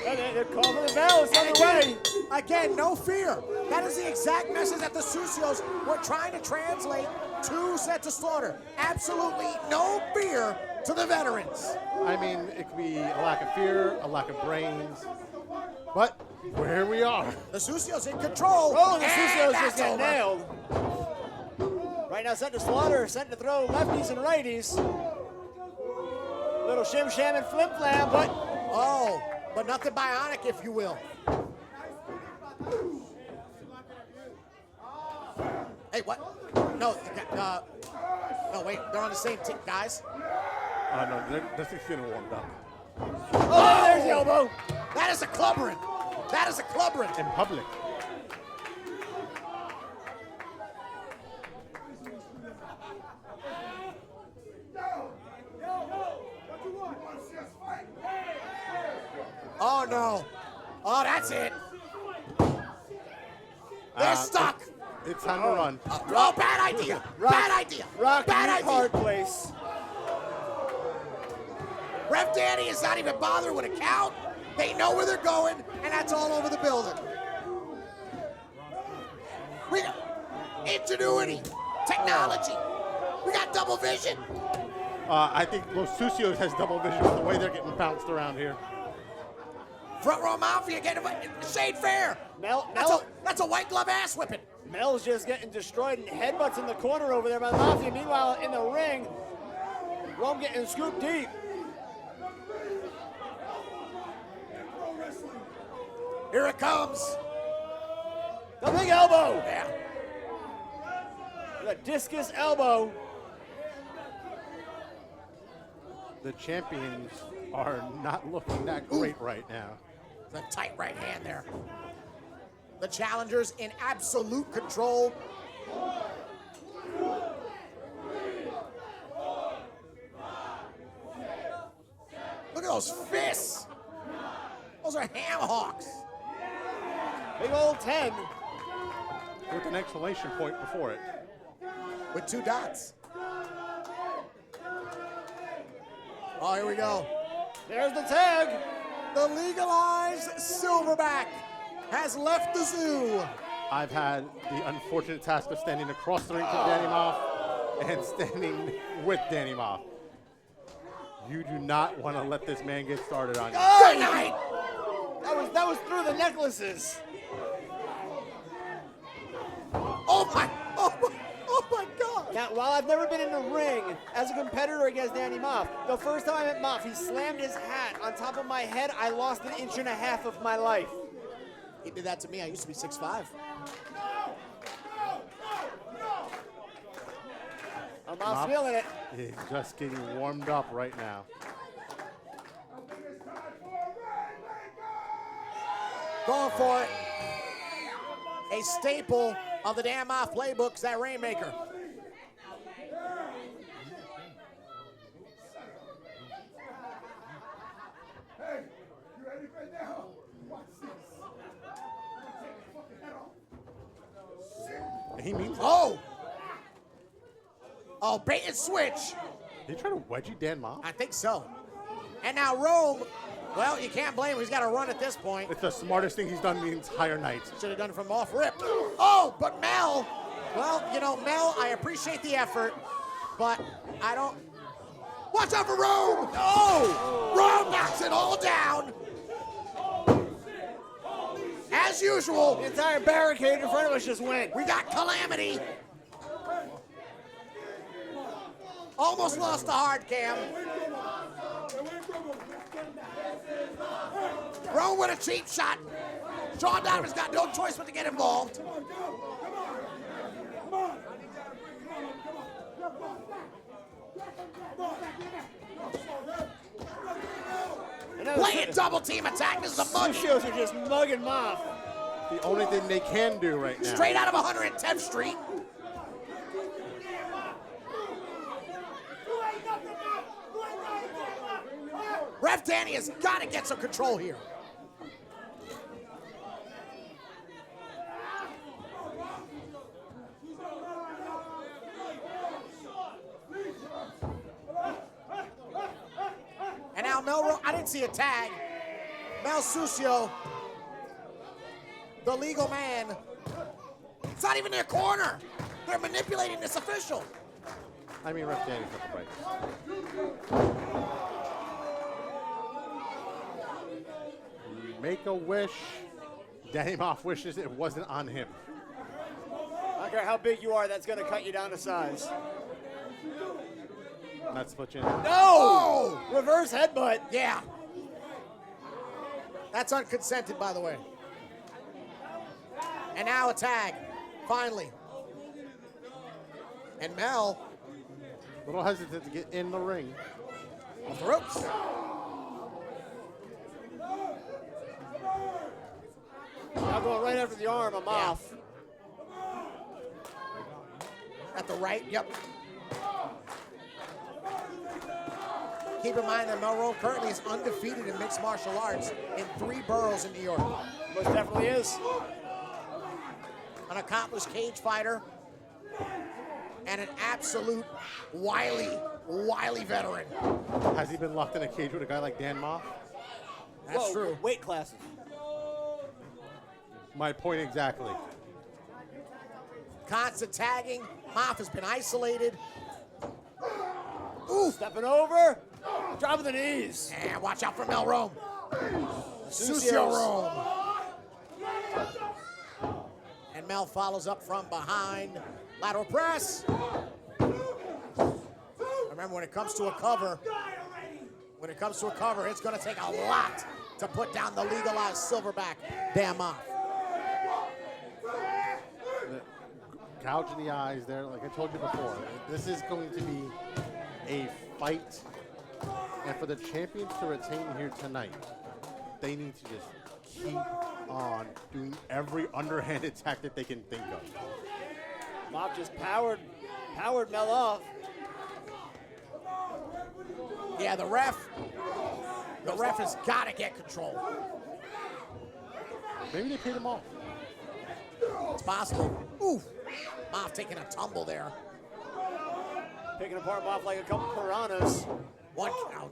They're calling the bell. It's on the way. Again, no fear. That is the exact message that the Susios were trying to translate to Set to Slaughter. Absolutely no fear to the veterans. I mean, it could be a lack of fear, a lack of brains, but here we are. The Susios in control. Oh, the and Susios that's just get over. nailed. Right now, Set to Slaughter, set to throw lefties and righties. Little shim sham and flim flam, but Oh, but nothing bionic, if you will. Hey, what? No, no, wait. They're on the same team, guys. No, this is getting warmed up. oh, there's the elbow. That is a clubbering. That is a clubbering. In public. Oh, no. Oh, that's it. They're stuck. It's time to run. Oh, bad idea. Bad idea. Rock Bad deep, idea. hard place. Ref Danny is not even bothering with a count. They know where they're going, and that's all over the building. We got ingenuity, technology. We got double vision. I think Los Sucios has double vision with the way they're getting bounced around here. Front row mafia getting shade fair. That's a white glove ass whipping. Mel's just getting destroyed and headbutts in the corner over there by the Mafia. Meanwhile, in the ring, Rome getting scooped deep. Here it comes. The big elbow. Yeah. The discus elbow. The champions are not looking that great right now. The tight right hand there. The challengers in absolute control. Look at those fists. Those are ham hocks. Big old 10. With an exclamation point before it. With 2 dots. Oh, here we go. There's the tag. The legalized silverback has left the zoo. I've had the unfortunate task of standing across the ring from Danny Moff and standing with Danny Moff. You do not want to let this man get started on you. Good night. That was through the necklaces. Oh my God. Now, while I've never been in a ring as a competitor against Danny Moff, the first time I met Moff, he slammed his hat on top of my head. I lost 1.5 inches of my life. He did that to me. I used to be 6'5". Moff's feeling it. He's just getting warmed up right now. Going for it. A staple of the damn off playbooks, that Rainmaker. Hey, you ready for it now? Watch this. He means it. Oh! Oh, bait and switch. Did he try to wedgie Dan Moff? I think so. And now Rome, well, you can't blame him. He's got to run at this point. It's the smartest thing he's done the entire night. Should have done it from off rip. Oh, but Mel, well, you know, Mel, I appreciate the effort, but I don't. Watch out for Rome! Oh! Rome knocks it all down. As usual. The entire barricade in front of us just went. We got Calamity. Almost lost the hard cam. Rome with a cheap shot. Sean Diamond's got no choice but to get involved. Play a double team attack. This is a mug. Susios are just mugging Moff. The only thing they can do right now. Straight out of 110th Street. Ref Danny has got to get some control here. Melrose. I didn't see a tag. Mel Sucio, the legal man. It's not even their corner. They're manipulating this official. I mean, Ref Danny took a break. Make a wish. Danny Moff wishes it wasn't on him. I don't care how big you are, that's going to cut you down to size. That's what you No! Oh! Reverse headbutt. Yeah. That's unconsented, by the way. And now a tag, finally. And Mel. A little hesitant to get in the ring. Off the ropes. Now going right after the arm of Moff. At the right, yep. Keep in mind that Melrose currently is undefeated in mixed martial arts in 3 boroughs in New York. Most definitely is. An accomplished cage fighter and an absolute wily veteran. Has he been locked in a cage with a guy like Dan Moff? That's true. Weight classes. My point exactly. Constant tagging. Moff has been isolated. Ooh, stepping over. Dropping the knees. And watch out for Mel Rome. Sucio Rome. And Mel follows up from behind. Lateral press. Remember, when it comes to a cover, it's going to take a lot to put down the legalized silverback Dan Moff. Gouge in the eyes there, like I told you before. This is going to be a fight. And for the champions to retain here tonight, they need to just keep on doing every underhanded tactic they can think of. Moff just powered Mel off. Yeah, the ref has got to get control. Maybe they paid him off. It's possible. Ooh, Moff taking a tumble there. Picking apart Moff like a couple piranhas. 1 count.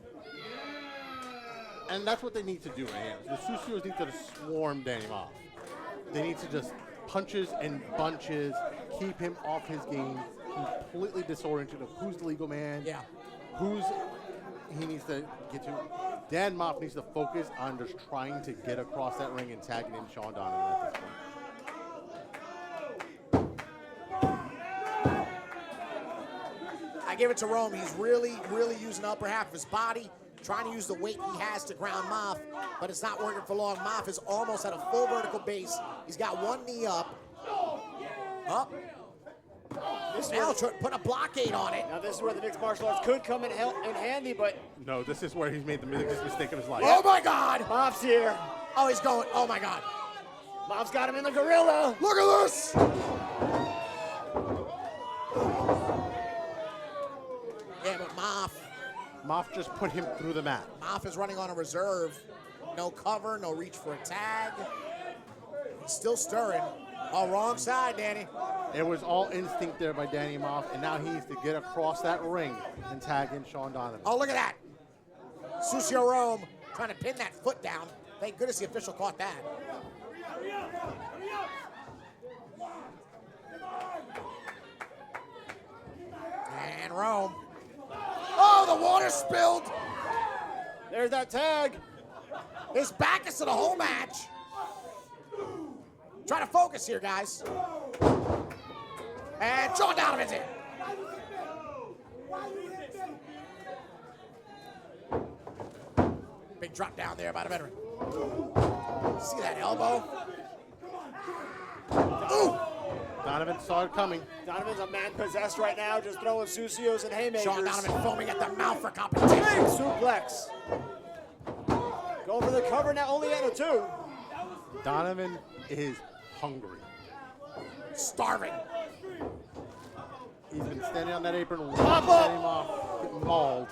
And that's what they need to do, man. The Sucios need to swarm Danny Moff. They need to just punches and bunches, keep him off his game, completely disoriented of who's the legal man, who's he needs to get to. Dan Moff needs to focus on just trying to get across that ring and tagging in Sean Donovan at this point. I give it to Rome. He's really using the upper half of his body, trying to use the weight he has to ground Moff, but it's not working for long. Moff is almost at a full vertical base. He's got one knee up. Up. Now put a blockade on it. Now this is where the mixed martial arts could come in handy, but... No, this is where he's made the biggest mistake of his life. Oh, my God. Moff's here. Oh, he's going. Oh, my God. Moff's got him in the gorilla. Look at this. Yeah, but Moff just put him through the mat. Moff is running on a reserve. No cover, no reach for a tag. He's still stirring. Oh, wrong side, Danny. It was all instinct there by Danny Moff, and now he needs to get across that ring and tag in Sean Donovan. Oh, look at that. Sucio Rome trying to pin that foot down. Thank goodness the official caught that. And Rome. Oh, the water spilled. There's that tag. His back is to the whole match. Try to focus here, guys. And Sean Donovan's in. Big drop down there by the veteran. See that elbow? Ooh! Donovan saw it coming. Donovan's a man possessed right now, just throwing Sucios and haymakers. Sean Donovan foaming at the mouth for competition. Big suplex. Going for the cover now, only at a 2. Donovan is hungry. Starving. He's been standing on that apron, Pop watching him up. off, getting mauled.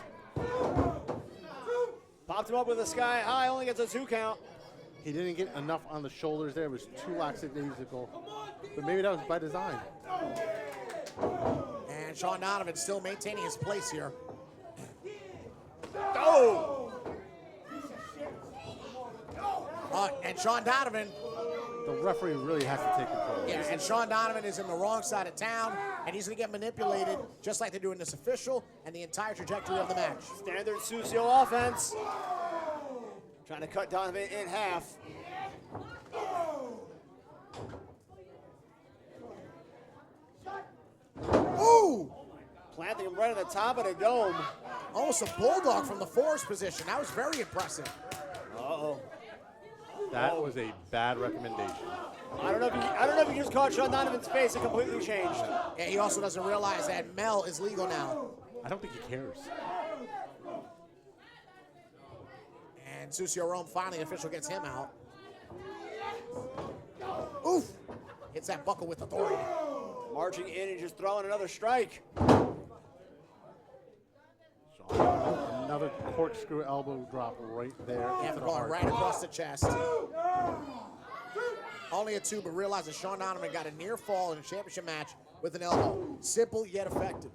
Popped him up with a sky high, only gets a 2 count. He didn't get enough on the shoulders there. It was too lackadaisical. But maybe that was by design. And Sean Donovan still maintaining his place here. Oh! And Sean Donovan, The referee really has to take control. yeah, and Sean Donovan is in the wrong side of town, and he's going to get manipulated just like they're doing this official and the entire trajectory of the match. Standard Susio offense. Trying to cut Donovan in half. Ooh! Planting him right on the top of the dome. Almost a bulldog from the force position. That was very impressive. Uh-oh. That was a bad recommendation. I don't know if he just caught Sean Donovan's face and completely changed. Yeah, he also doesn't realize that Mel is legal now. I don't think he cares. And Susio Rome finally, the official gets him out. Oof! Hits that buckle with authority. Marching in and just throwing another strike. Another corkscrew elbow drop right there. Yeah, into the going heart. right across the chest. Only a 2, but realize that Sean Donovan got a near fall in a championship match with an elbow. Simple yet effective.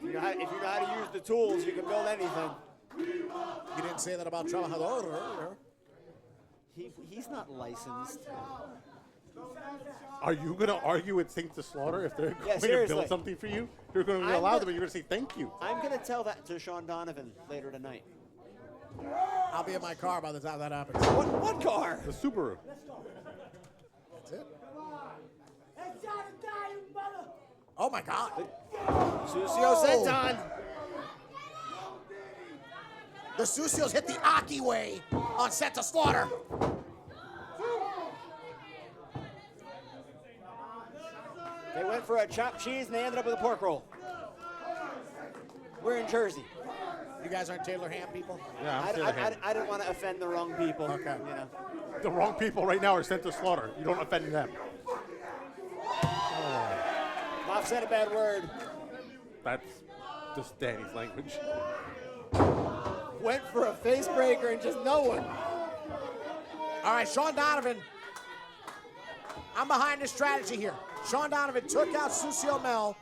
If you know how to use the tools, you can build anything. You didn't say that about Trabajador. He's not licensed. Are you going to argue with Think to Slaughter if they're going to seriously. build something for you? You're going to I'm allow gonna- them and you're going to say thank you. I'm going to tell that to Sean Donovan later tonight. I'll be in my car by the time that happens. What car? The Subaru. That's it. Oh my God. Susio senton. The Susios hit the Aki way on Set to Slaughter. They went for a chopped cheese and they ended up with a pork roll. We're in Jersey. You guys aren't Taylor Ham people? Yeah, I'm Taylor Ham. I didn't want to offend the wrong people. Okay. You know. The wrong people right now are sent to slaughter. You don't offend them. Moff said a bad word. That's just Danny's language. Went for a face breaker and just no one. All right, Sean Donovan. I'm behind this strategy here. Sean Donovan took out Susio Mel,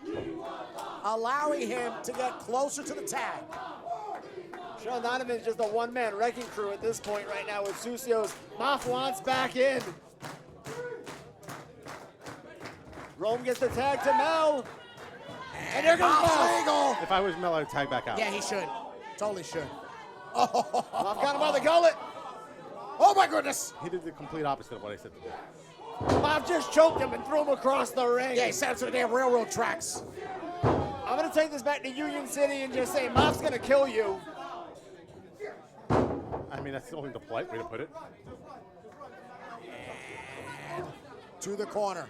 allowing him to get closer to the tag. Sean Donovan's just a one-man wrecking crew at this point right now with Susio's Moff wants back in. Rome gets the tag to Mel. And there goes Moff. Legal. If I was Mel, I'd tag back out. Yeah, he should. Totally should. Moff got him by the gullet. Oh my goodness. He did the complete opposite of what I said to do. Moff just choked him and threw him across the ring. Yeah, he sent him to the damn railroad tracks. I'm going to take this back to Union City and just say, Moff's going to kill you. I mean, that's only the polite way to put it. And to the corner.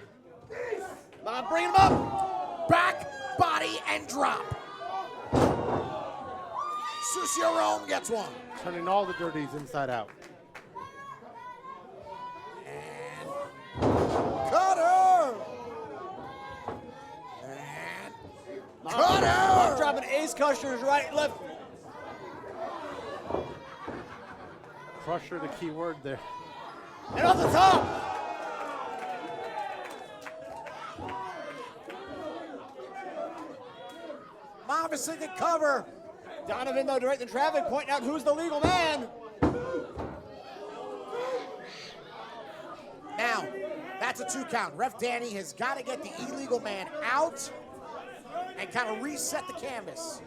Moff, bring him up. Back, body, and drop. Susio Rome gets one. Turning all the dirties inside out. Cutter! And Cutter! Moff dropping ace cushers right, left. Crusher, the key word there. And off the top. Moff is seeking cover. Donovan, though, directing traffic, pointing out who's the legal man. Now, that's a 2 count. Ref Danny has got to get the illegal man out and kind of reset the canvas.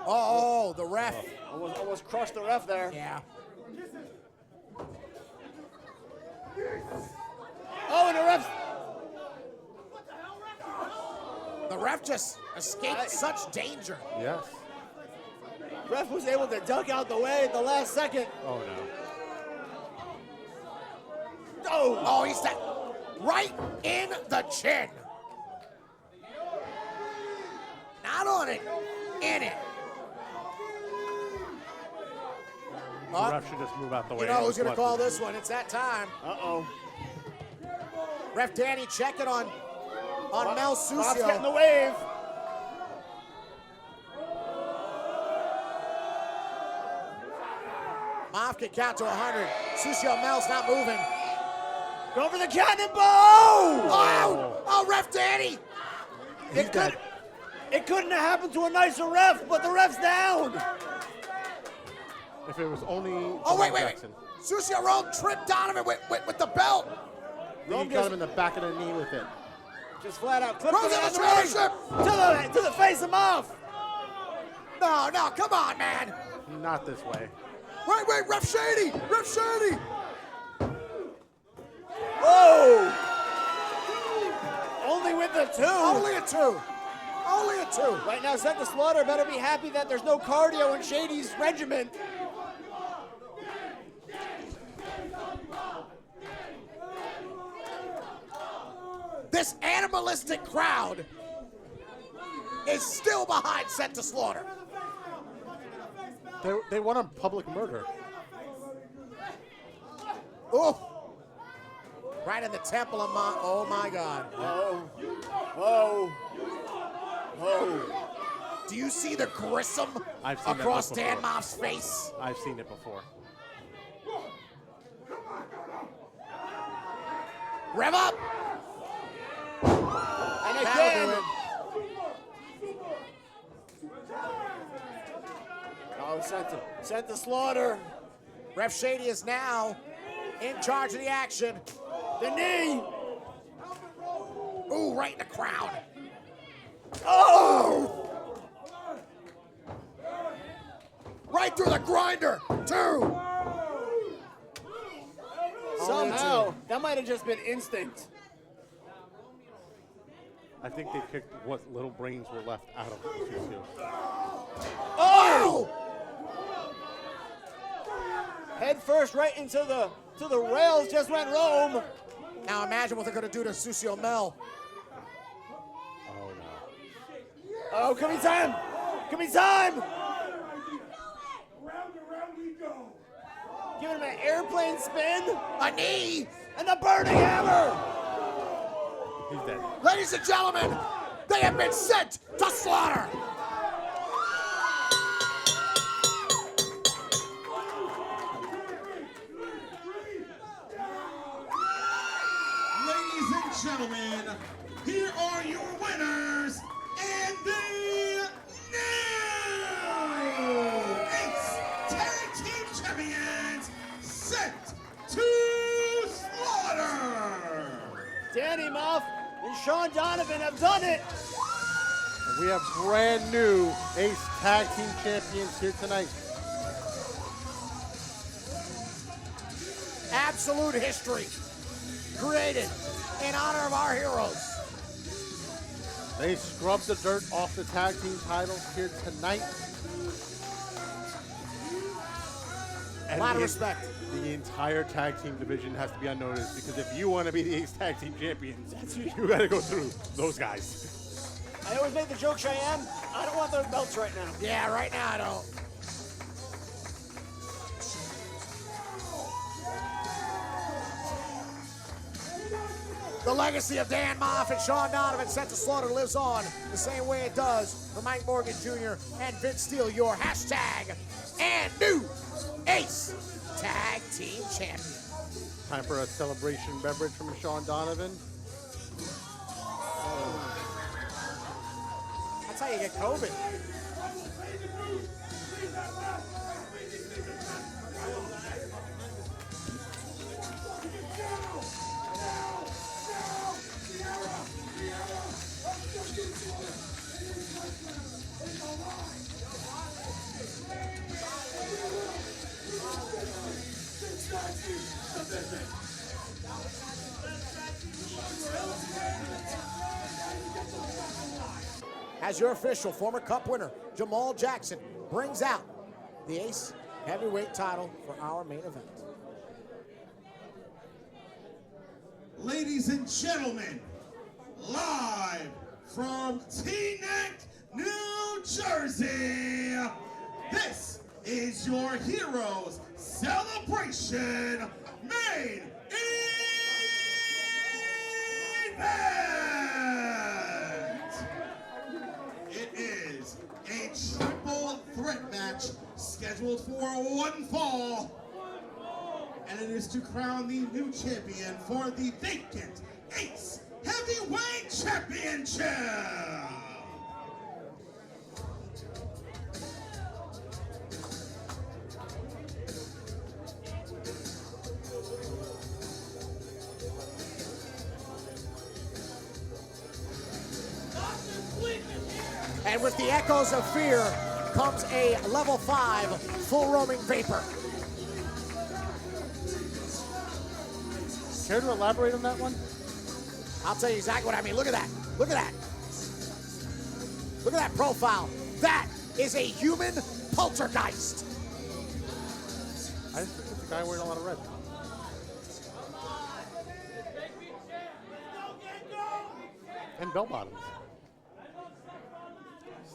Oh, the ref. Almost crushed the ref there. Yeah. Oh, and the ref. The ref just escaped such danger. Yes. Ref was able to duck out the way at the last second. Oh, no. Oh, he stepped right in the chin. Not on it, in it. The ref should just move out the way. You know who's going to What? call this one? It's that time. Uh-oh. Ref Danny checking on Mel Moff's getting the Susio. wave. Moff can count to 100. Susio Mel's not moving. Go for the cannonball! Oh, Ref Danny. He's dead. It couldn't have happened to a nicer ref, but the ref's down. If it was only Oh, wait. Jackson. Sucio Rome tripped Donovan with the belt. He got him in the back of the knee with it. Just flat out clipped Rome's him in in the the ring. championship. To the face him off. No, come on, man. Not this way. Wait, Ref Shady. Whoa. Only with the two. Only a two. Right now, Seth the Slaughter better be happy that there's no cardio in Shady's regiment. This animalistic crowd is still behind Seth the Slaughter. They want a public murder. Oh. Right in the temple of oh my God. Oh. Do you see the grissom I've seen that across before. Dan Moff's face? I've seen it before. Rev up! And That'll again. do it. Oh, sent the Slaughter. Ref Shady is now in charge of the action. The knee. Ooh, right in the crown. Oh! Right through the grinder. Two. Somehow, that might have just been instinct. I think they kicked what little brains were left out of Sucio. Oh! Head first right into the rails, just went Rome. Now imagine what they're going to do to Sucio Mel. Oh no. Oh, could be time. Round we go. Giving him an airplane spin. A knee. And the burning hammer. He's dead. Ladies and gentlemen, they have been sent to slaughter. Ladies and gentlemen, here are your winners and the new Ace Tag Team Champions, sent to slaughter. Danny Moff and Sean Donovan have done it. And we have brand new Ace Tag Team Champions here tonight. Absolute history created in honor of our heroes. They scrubbed the dirt off the tag team titles here tonight. A lot of respect. The entire tag team division has to be unnoticed because if you want to be the Ace Tag Team Champions, you got to go through those guys. I always make the joke, Cheyenne. I don't want those belts right now. Yeah, right now I don't. The legacy of Dan Moff and Sean Donovan sent to slaughter lives on the same way it does for Mike Morgan Jr. and Vince Steele, your hashtag and new Ace Tag Team Champion. Time for a celebration beverage from Sean Donovan. That's how you get COVID. As your official, former Cup winner, Jamal Jackson brings out the Ace Heavyweight title for our main event. Ladies and gentlemen, live from Teaneck, New Jersey, this is your Heroes Celebration main event. It is a triple threat match scheduled for one fall. And it is to crown the new champion for the vacant Ace Heavyweight Championship. And with the echoes of fear comes a level 5 full roaming vapor. Care to elaborate on that one? I'll tell you exactly what I mean. Look at that. Look at that. Look at that profile. That is a human poltergeist. I just think it's a guy wearing a lot of red. And bell bottoms.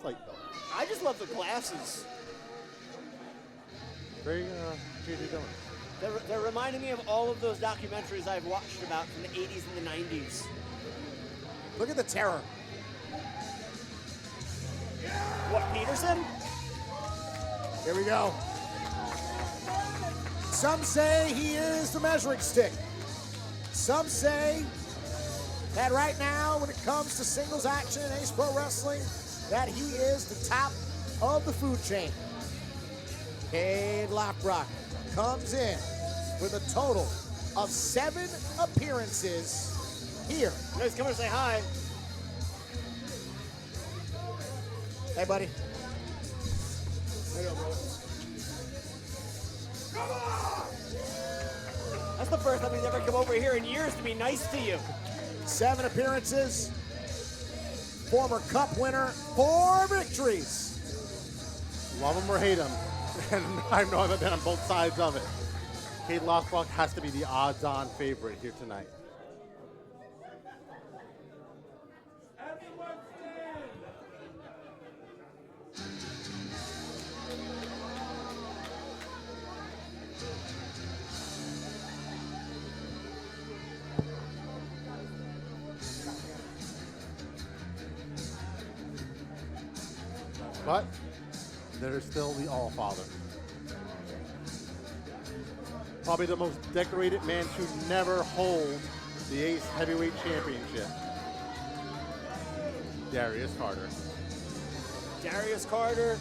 Slight bell. I just love the glasses. Very J.J. Dillon. They're reminding me of all of those documentaries I've watched about from the 80s and the 90s. Look at the terror. What, Peterson? Here we go. Some say he is the measuring stick. Some say that right now, when it comes to singles action in Ace Pro Wrestling, that he is the top of the food chain. Cade Lockbrock comes in with a total of 7 appearances here. You know, he's coming to say hi. Hey, buddy. That's the first time he's ever come over here in years to be nice to you. 7 appearances. Former Cup winner, 4 victories. Love him or hate him. And I know I've been on both sides of it. Cade Lockbrock has to be the odds-on favorite here tonight. But there's still the All-Father. Probably the most decorated man to never hold the Ace Heavyweight Championship. Darius Carter. Darius Carter.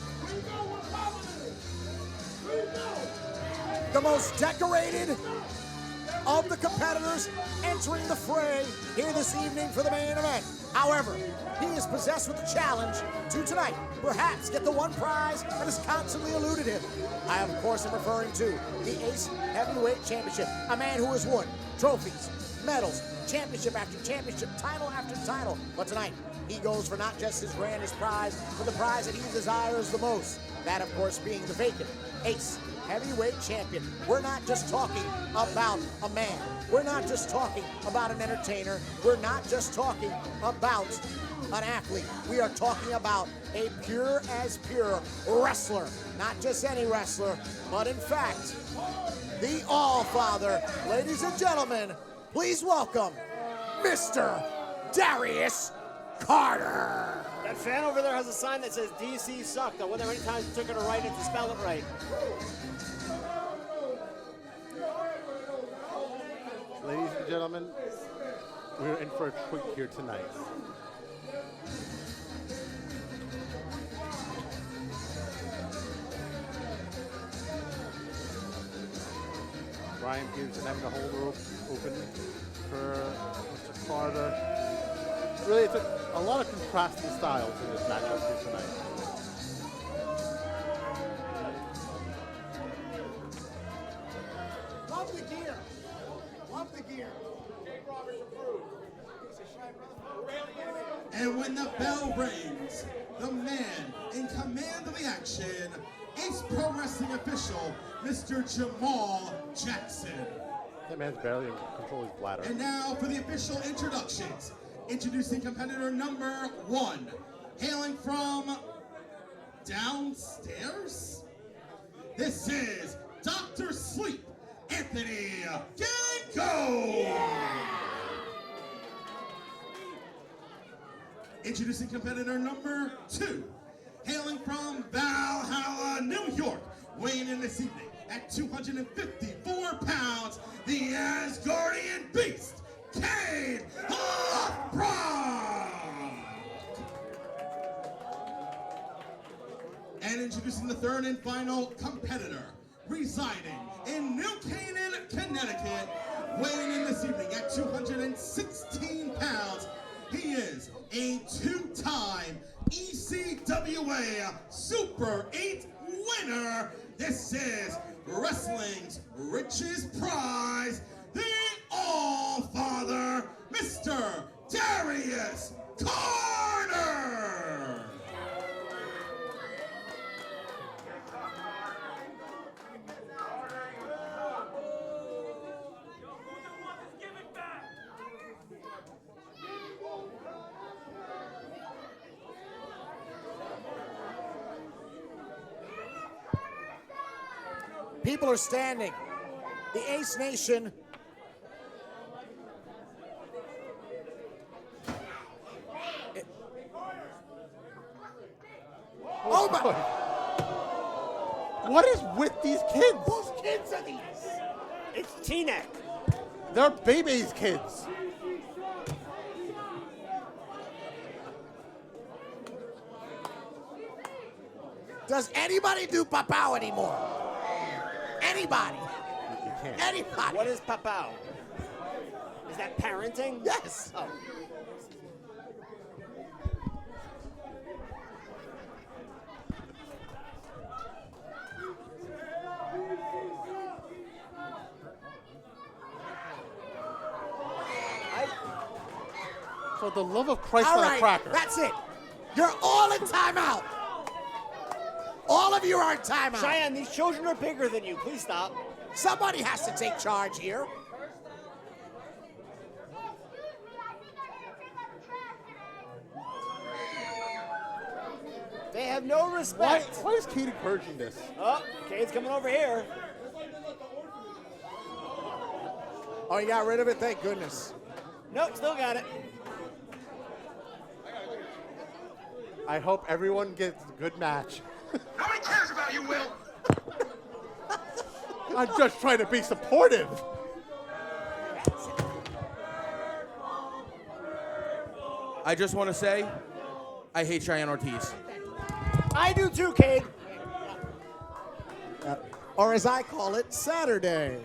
The most decorated of the competitors entering the fray here this evening for the main event. However, he is possessed with the challenge to tonight perhaps get the one prize that has constantly eluded him. I, of course, am referring to the Ace Heavyweight Championship, a man who has won trophies, medals, championship after championship, title after title. But tonight, he goes for not just his grandest prize, but the prize that he desires the most. That, of course, being the vacant Ace Heavyweight Champion. We're not just talking about a man. We're not just talking about an entertainer. We're not just talking about an athlete. We are talking about a pure as pure wrestler. Not just any wrestler, but in fact, the All-Father. Ladies and gentlemen, please welcome Mr. Darius Carter. That fan over there has a sign that says DC sucked. I wonder how many times it took her to write it to spell it right. Ladies and gentlemen, we're in for a treat here tonight. Brian Peterson having to hold the rope open for Mr. Carter. Really, it's a lot of contrasting styles in this matchup here tonight. Love the gear. Love the gear. And when the bell rings, the man in command of the action, Ace Pro Wrestling official, Mr. Jamal Jackson. That man's barely in control of his bladder. And now for the official introductions. Introducing competitor number 1, hailing from downstairs. This is Dr. Sleep, Anthony Gango. Yeah. Introducing competitor number 2, hailing from Valhalla, New York, weighing in this evening at 254 pounds, the Asgardian Beast, Cade Lockbrock. And introducing the third and final competitor, residing in New Canaan, Connecticut, weighing in this evening at 216 pounds, he is a 2-time ECWA Super 8 winner. This is wrestling's richest prize, the All-Father, Mr. Darius Carter. People are standing. The Ace Nation. Oh my! What is with these kids? Whose kids are these? It's T-Neck. They're baby's kids. Does anybody do papao anymore? Anybody? You can't. Anybody? What is papao? Is that parenting? Yes. Oh. For the love of Christ All on right, a cracker. that's it. You're all in timeout. All of you are in timeout. Cheyenne, these children are bigger than you. Please stop. Somebody has to take charge here. They have no Why respect. is Kate encouraging this? Oh, Cade's coming over here. Oh, you got rid of it? Thank goodness. Nope, still got it. I hope everyone gets a good match. Nobody cares about you, Will. I'm just trying to be supportive. I just want to say, I hate Cheyenne Ortiz. I do too, Cade. Or as I call it, Saturday.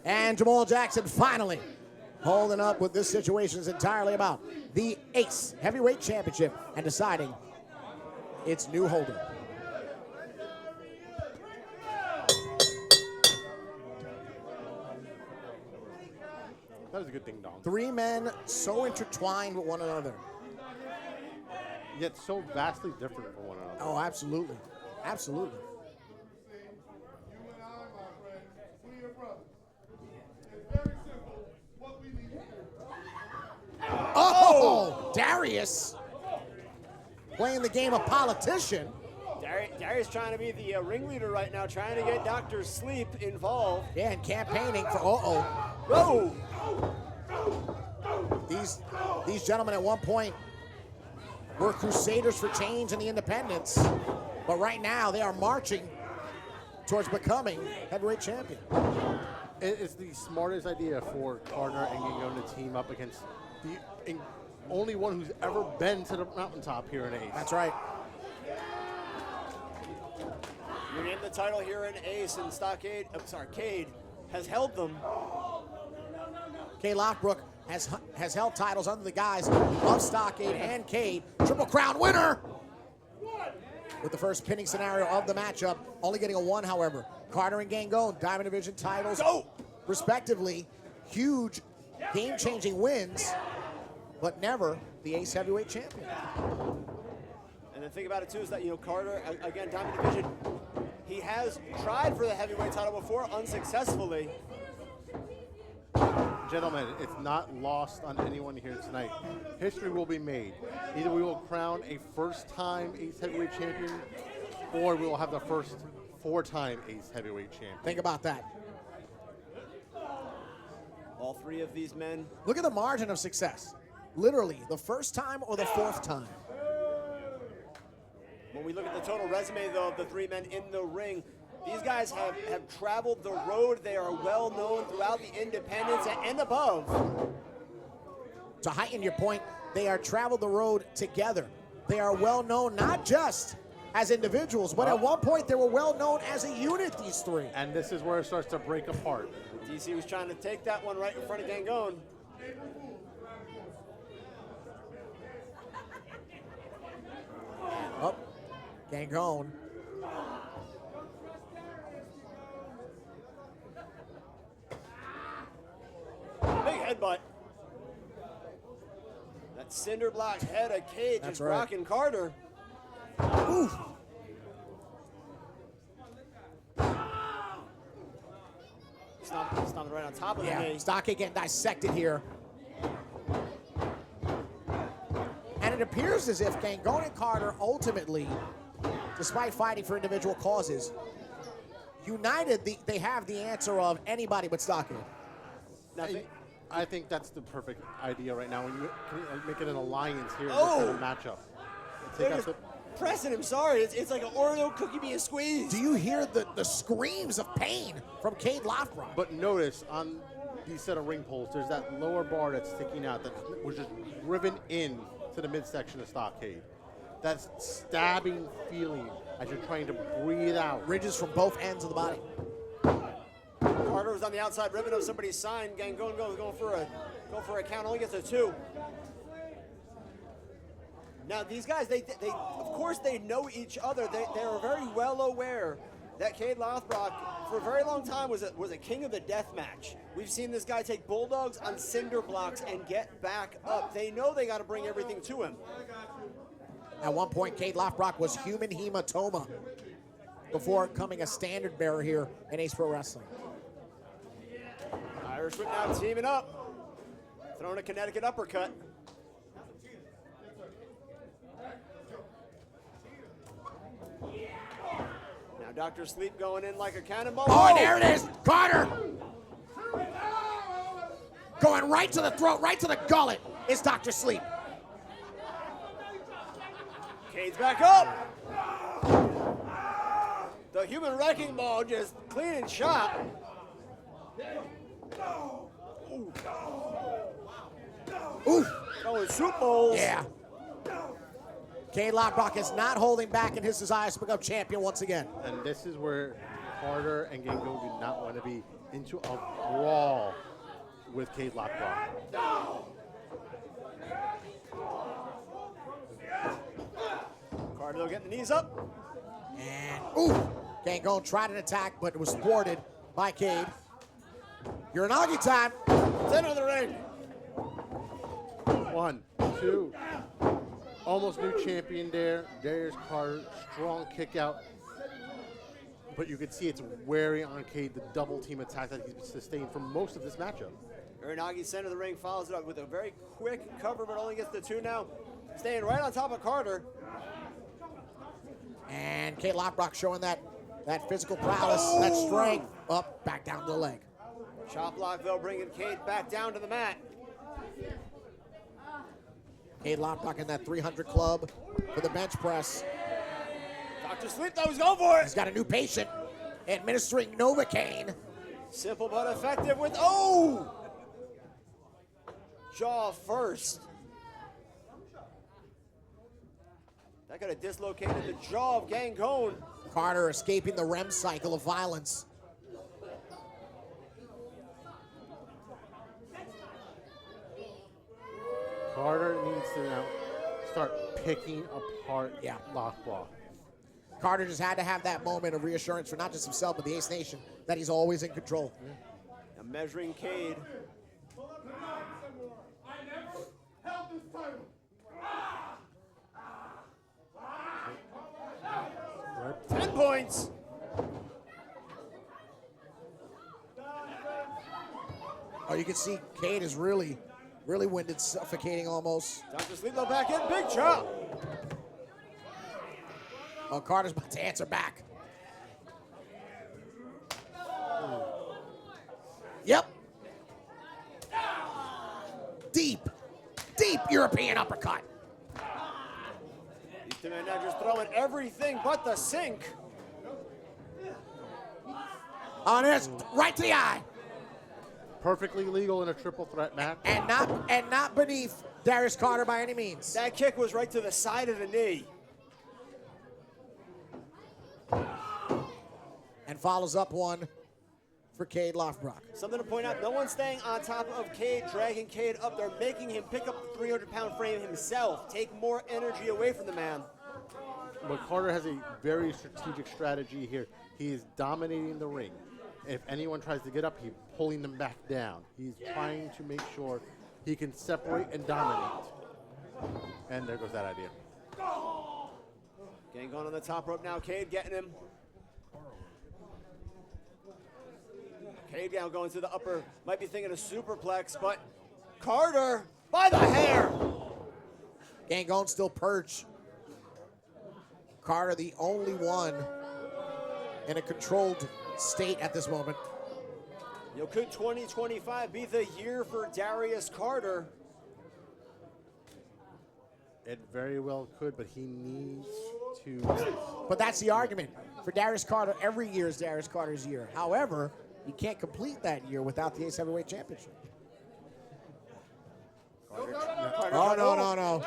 And Jamal Jackson finally holding up what this situation is entirely about. The Ace Heavyweight Championship and deciding its new holder. That was a good ding dong. Three men so intertwined with one another. Yet so vastly different from one another. Oh, absolutely. Absolutely. Oh, Darius playing the game of politician. Darius trying to be the ringleader right now, trying to get Dr. Sleep involved. Yeah, and campaigning for Whoa! These gentlemen at one point were crusaders for change and the independence, but right now they are marching towards becoming heavyweight champion. It's the smartest idea for Carter and Gangone to team up against the only one who's ever been to the mountaintop here in Ace. That's right. You named the title here in Ace, and Cade has held them. Cade Lockbrook has held titles under the guise of Stockade and Cade. Triple Crown winner with the first pinning scenario of the matchup, only getting a 1, however. Carter and Gangone, Diamond Division titles, respectively. Huge game-changing wins, but never the Ace Heavyweight Champion. And the thing about it, too, is that, Carter, again, Diamond Division, he has tried for the heavyweight title before, unsuccessfully. Gentlemen, it's not lost on anyone here tonight. History will be made. Either we will crown a first-time Ace Heavyweight Champion, or we will have the first 4-time Ace Heavyweight Champion. Think about that. All three of these men. Look at the margin of success. Literally, the first time or the 4th time. When we look at the total resume, though, of the three men in the ring, these guys have traveled the road. They are well known throughout the independents and above. To heighten your point, they are traveled the road together. they are well known not just as individuals, but at one point they were well known as a unit, these three. And this is where it starts to break apart. DC was trying to take that one right in front of Gangone. Oh, Gangone. Big headbutt. That cinder block head of Cage That's is right. rocking Carter. Oof. Stomped right on top of the knee. Stockade getting dissected here. And it appears as if Gangone and Carter ultimately, despite fighting for individual causes, united, they have the answer of anybody but Stockade. I think that's the perfect idea right now. When you can make it an alliance here in Oh! this kind of matchup. They're Take out just pressing him, sorry. It's like an Oreo cookie being squeezed. Do you hear the screams of pain from Cade Lothbrok? But notice on these set of ring poles, there's that lower bar that's sticking out that was just driven in to the midsection of Stockade. That stabbing feeling as you're trying to breathe out. Ridges from both ends of the body. Carter was on the outside ribbon of somebody's sign. Gangone going for a count, only gets a 2. Now these guys, they of course they know each other. They are very well aware that Cade Lothbrok for a very long time was a king of the death match. We've seen this guy take bulldogs on cinder blocks and get back up. They know they got to bring everything to him. At one point, Cade Lothbrok was human hematoma before becoming a standard bearer here in Ace Pro Wrestling. Irishman now teaming up, throwing a Connecticut uppercut. Now Dr. Sleep going in like a cannonball. Oh, and there it is, Carter! Going right to the throat, right to the gullet is Dr. Sleep. Cade's back up. The human wrecking ball just clean and shot. Ooh. Going soup bowls. Yeah. Cade Lothbrok is not holding back in his desires to become champion once again. And this is where Carter and Gangone do not want to be into a brawl with Cade Lothbrok. Carter will get the knees up. And, ooh, Gangone tried an attack, but it was thwarted by Cade. Uranagi time. Center of the ring. 1, 2. Almost new champion there. There's Carter. Strong kick out. But you can see it's wearing on Cade the double team attack that he's sustained for most of this matchup. Uranagi center of the ring follows it up with a very quick cover, but only gets the 2 now. Staying right on top of Carter. And Cade Lothbrok showing that physical prowess, that strength. Up, back down to the leg. Chop block, though, bringing Cade back down to the mat. Cade Lothbrok in that 300 club for the bench press. Dr. Sleep, though, he's going for it. He's got a new patient administering Novocaine. Simple but effective with, oh! Jaw first. That could have dislocated the jaw of Gangone. Carter escaping the REM cycle of violence. Carter needs to now start picking apart Lothbrok. Carter just had to have that moment of reassurance for not just himself, but the Ace Nation, that he's always in control. Now measuring Cade. I never held this title. Right. 10 points. Oh, you can see Cade is really winded, suffocating almost. Dr. Sleeplow back in, big chop. Oh, Carter's about to answer back. Yep. Deep European uppercut. These two men now just throwing everything but the sink. On this, right to the eye. Perfectly legal in a triple threat match. And not beneath Darius Carter by any means. That kick was right to the side of the knee. And follows up one for Cade Lofbrock. Something to point out, no one's staying on top of Cade, dragging Cade up. They're making him pick up the 300-pound frame himself, take more energy away from the man. But Carter has a very strategic strategy here. He is dominating the ring. If anyone tries to get up, he's pulling them back down. He's trying to make sure he can separate and dominate. And there goes that idea. Getting going on the top rope now. Cade getting him. Cade now going to the upper. Might be thinking a superplex, but Carter by the hair. Gangone still perched. Carter the only one in a controlled state at this moment. You know, could 2025 be the year for Darius Carter? It very well could, but he needs to. But that's the argument. For Darius Carter, every year is Darius Carter's year. However, you can't complete that year without the Ace Heavyweight Championship. Oh, no.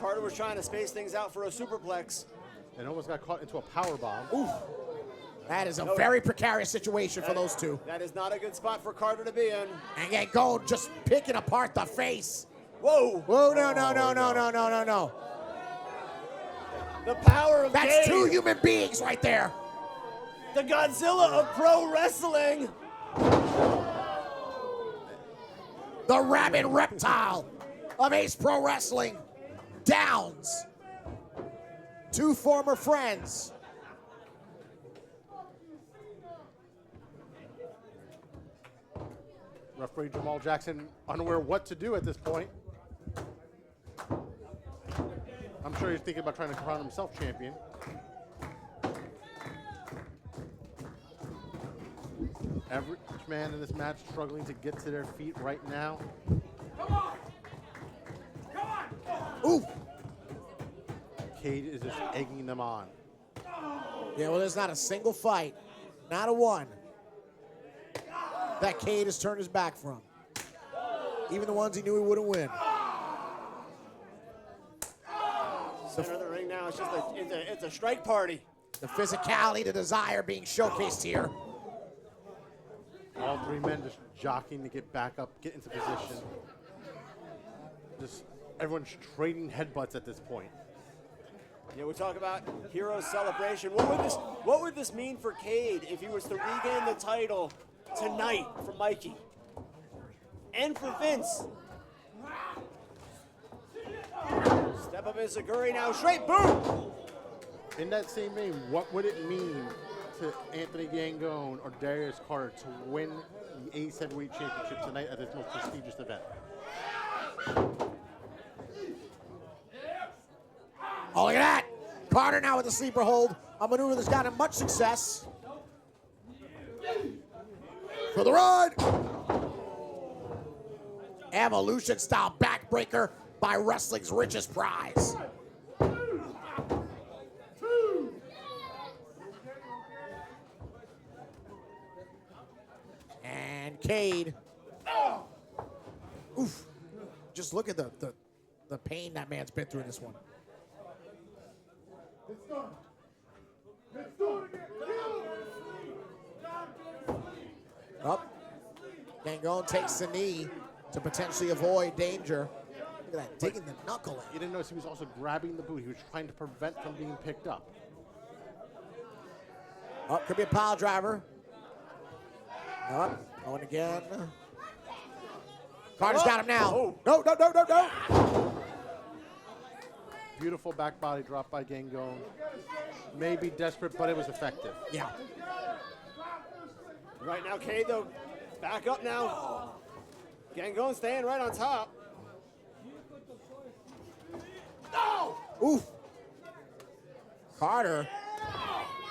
Carter was trying to space things out for a superplex. And almost got caught into a power bomb. Oof. That is a very precarious situation for those two. That is not a good spot for Carter to be in. And Gangone just picking apart the face. Whoa. Whoa, no. The power of That's Cade. two human beings right there. The Godzilla of pro wrestling. The rabid reptile of Ace Pro Wrestling. Downs. Two former friends. Referee Jamal Jackson unaware what to do at this point. I'm sure he's thinking about trying to crown himself champion. Every man in this match struggling to get to their feet right now. Ooh. Cade is just egging them on. Yeah, well, there's not a single fight, not a one, that Cade has turned his back from. Even the ones he knew he wouldn't win. Center of the ring now, it's a strike party. The physicality, the desire being showcased here. All three men just jockeying to get back up, get into position. Just everyone's trading headbutts at this point. Yeah, we talk about HEROS celebration. What would this mean for Cade if he was to regain the title tonight for Mikey? And for Vince. Step up in Seguri now, straight boot! In that same vein, what would it mean to Anthony Gangone or Darius Carter to win the Ace Heavyweight Championship tonight at this most prestigious event? Oh, look at that. Carter now with the sleeper hold. A maneuver that's gotten him much success. For the run. Evolution style backbreaker by wrestling's richest prize. And Cade. Oof. Just look at the pain that man's been through in this one. It's done. Let's do it again. Up. Gangone takes the knee to potentially avoid danger. Look at that, digging the knuckle in. You didn't notice he was also grabbing the boot. He was trying to prevent from being picked up. Up, could be a pile driver. Up, going again. Carter's got him now. No. Beautiful back body drop by Gangone. Maybe desperate, but it was effective. Yeah. Right now, Cade, though, back up now. Gangone staying right on top. Oof. Carter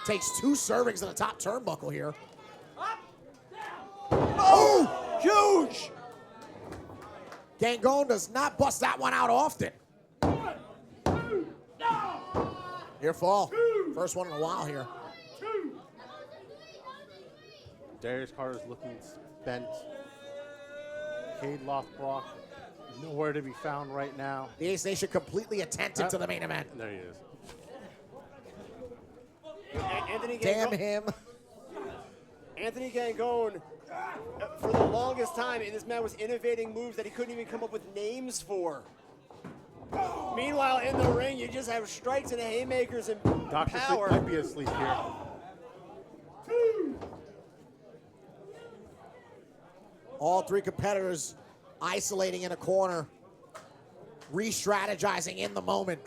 takes two servings in the top turnbuckle here. Oh, huge! Gangone does not bust that one out often. Here fall. First one in a while here. Darius Carter's looking spent. Cade Lothbrock, nowhere to be found right now. The Ace Nation completely attentive to the main event. There he is. Anthony Damn Gangone, him. Anthony Gangone, for the longest time, this man was innovating moves that he couldn't even come up with names for. Meanwhile, in the ring, you just have strikes and haymakers and Dr. Sleep power. might be asleep here. All three competitors isolating in a corner, re-strategizing in the moment.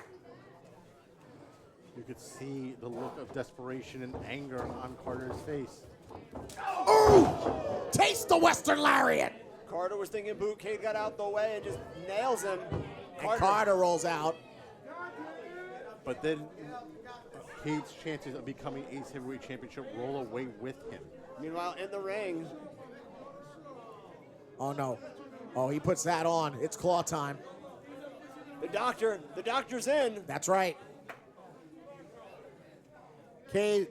You could see the look of desperation and anger on Carter's face. Ooh! Taste the Western Lariat! Carter was thinking boot. Cade got out the way and just nails him. And Carter rolls out. But then Cade's chances of becoming Ace Heavyweight Championship roll away with him. Meanwhile, in the ring. Oh no. Oh, he puts that on. It's claw time. The doctor's in. That's right. Cade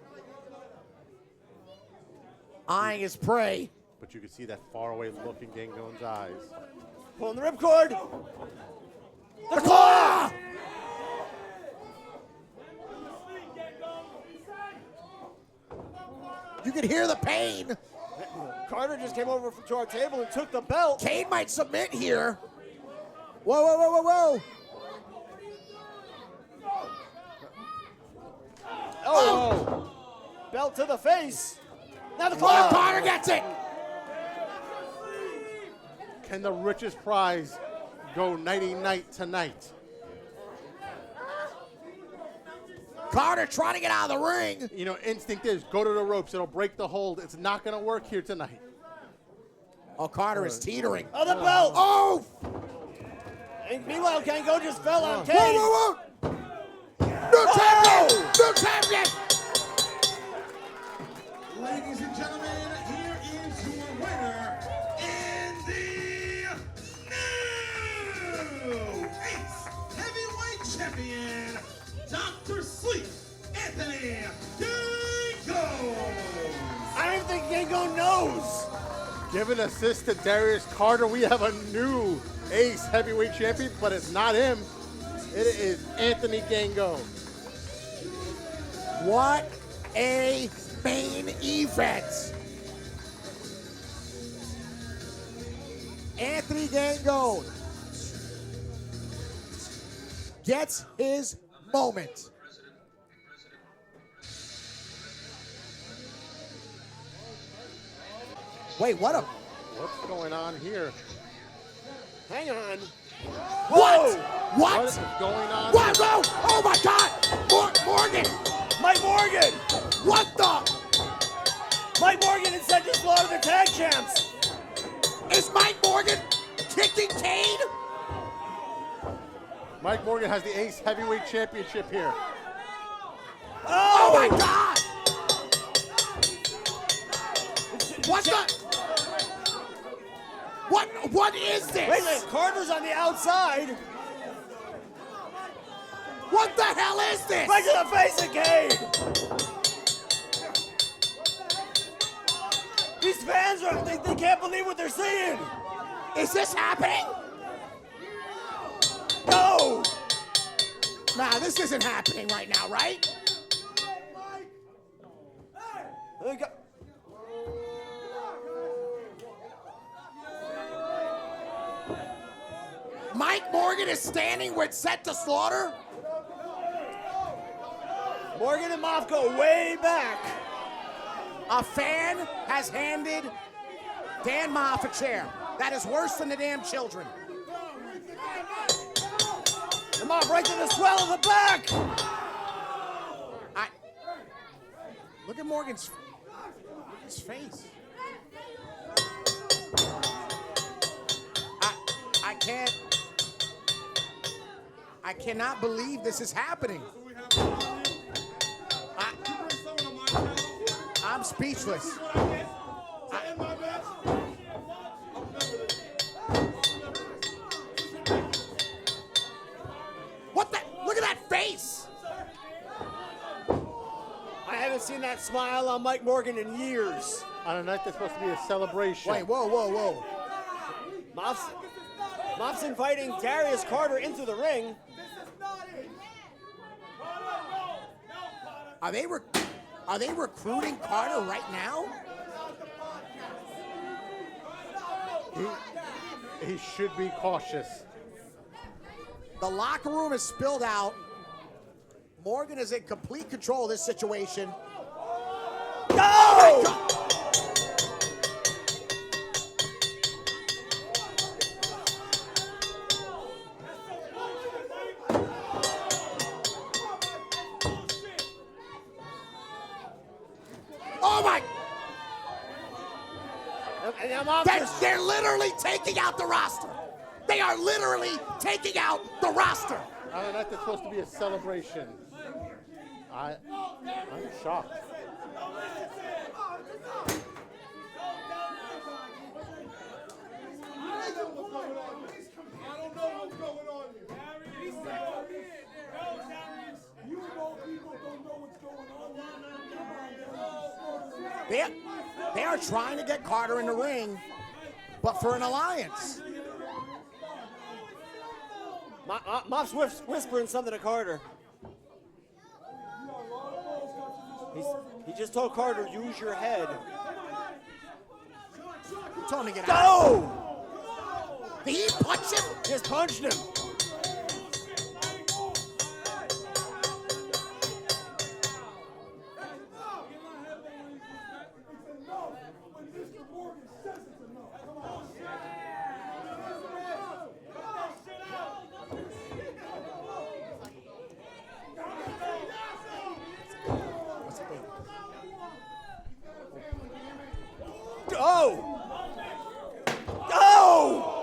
eyeing his prey. But you can see that faraway look in Gangone's eyes. Pulling the ripcord. The claw! You can hear the pain. Carter just came over to our table and took the belt. Cade might submit here. Whoa, whoa, whoa, whoa, whoa. Oh! Belt to the face. Now the claw. Carter gets it. Can the richest prize go nighty-night tonight? Carter trying to get out of the ring. You know, instinct is go to the ropes. It'll break the hold. It's not going to work here tonight. Oh, Carter is teetering. Oh, the belt. Oh! And meanwhile, Gangone just fell on Cade. Whoa, whoa, whoa! New champion! New champion! Ladies and gentlemen, here is your winner in the new Ace Heavyweight Champion, Dr. Sleep, Anthony Gangone. I don't think Gangone knows. Give an assist to Darius Carter. We have a new Ace Heavyweight Champion, but it's not him. It is Anthony Gangone. What a main event. Anthony Gangone gets his moment. Wait, What's going on here? Hang on. What? What What? is going on? What? No! Oh my God! Morgan! Mike Morgan! What the? Mike Morgan and said to slaughter the tag champs. Is Mike Morgan kicking Cade? Mike Morgan has the Ace Heavyweight Championship here. Oh my God! What the? What is this? Wait a minute, Carter's on the outside. What the hell is this? Right to the face of Cade. These fans they can't believe what they're seeing. Is this happening? No. Nah, this isn't happening right now, right? Mike Morgan is standing with set to slaughter? Morgan and Moff go way back. A fan has handed Dan Moff a chair. That is worse than the damn children. And Moff right to the swell of the back. Look at Morgan's face. I cannot believe this is happening. I'm speechless. What the? Look at that face. haven't seen that smile on Mike Morgan in years. On a night that's supposed to be a celebration. Wait, whoa. Moff's inviting Darius Carter into the ring. Are they recruiting Carter right now? He should be cautious. The locker room is spilled out. Morgan is in complete control of this situation. No! Oh my! And I'm off They're literally taking out the roster. They are literally taking out the roster. On a night that's supposed to be a celebration. I'm shocked. They are trying to get Carter in the ring, but for an alliance. Moff's whispering something to Carter. He just told Carter, use your head. You told him to get Go! out. Did he punch him? Just punched him. Oh! Oh!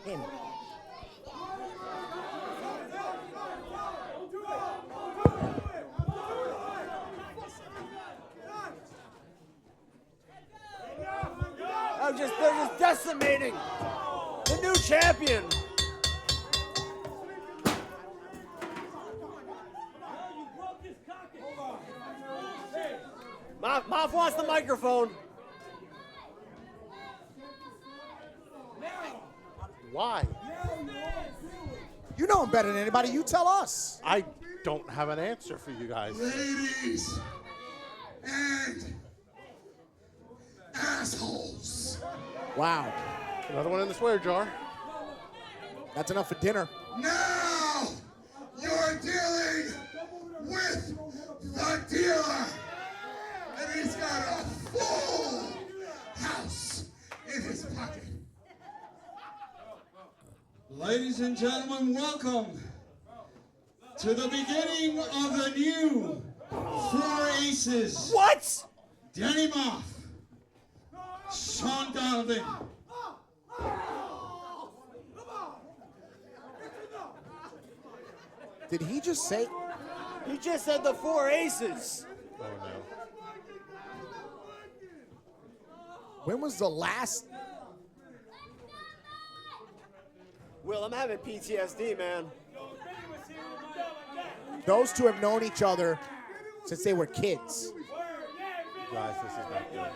Him. They're just decimating the new champion. Moff wants the microphone. Why? You know him better than anybody. You tell us. I don't have an answer for you guys. Ladies and assholes. Wow. Another one in the swear jar. That's enough for dinner. Now you're dealing with the dealer. And he's got a full house in his pocket. Ladies and gentlemen, welcome to the beginning of the new Four Aces. What? Danny Moff, Sean Donovan, Did he just say? He just said the Four Aces. Oh no. When was the last? Will, I'm having PTSD, man. Those two have known each other since they were kids. Guys, this is not good.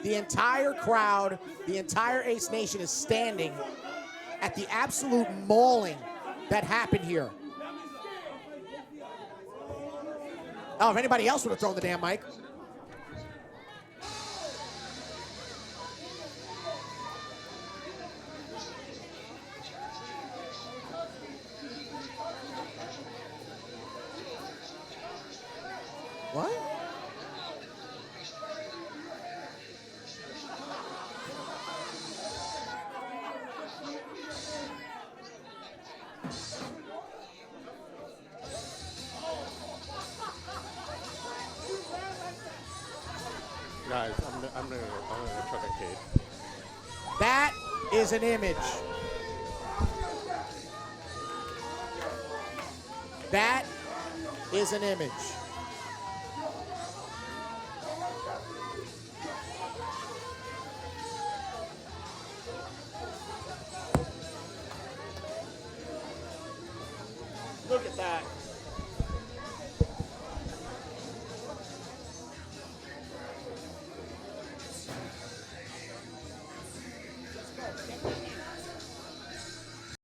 The entire crowd, the entire Ace Nation is standing at the absolute mauling that happened here. Oh, if anybody else would have thrown the damn mic. What? Guys, I'm gonna chuck a cake. That is an image. That is an image. Look at that.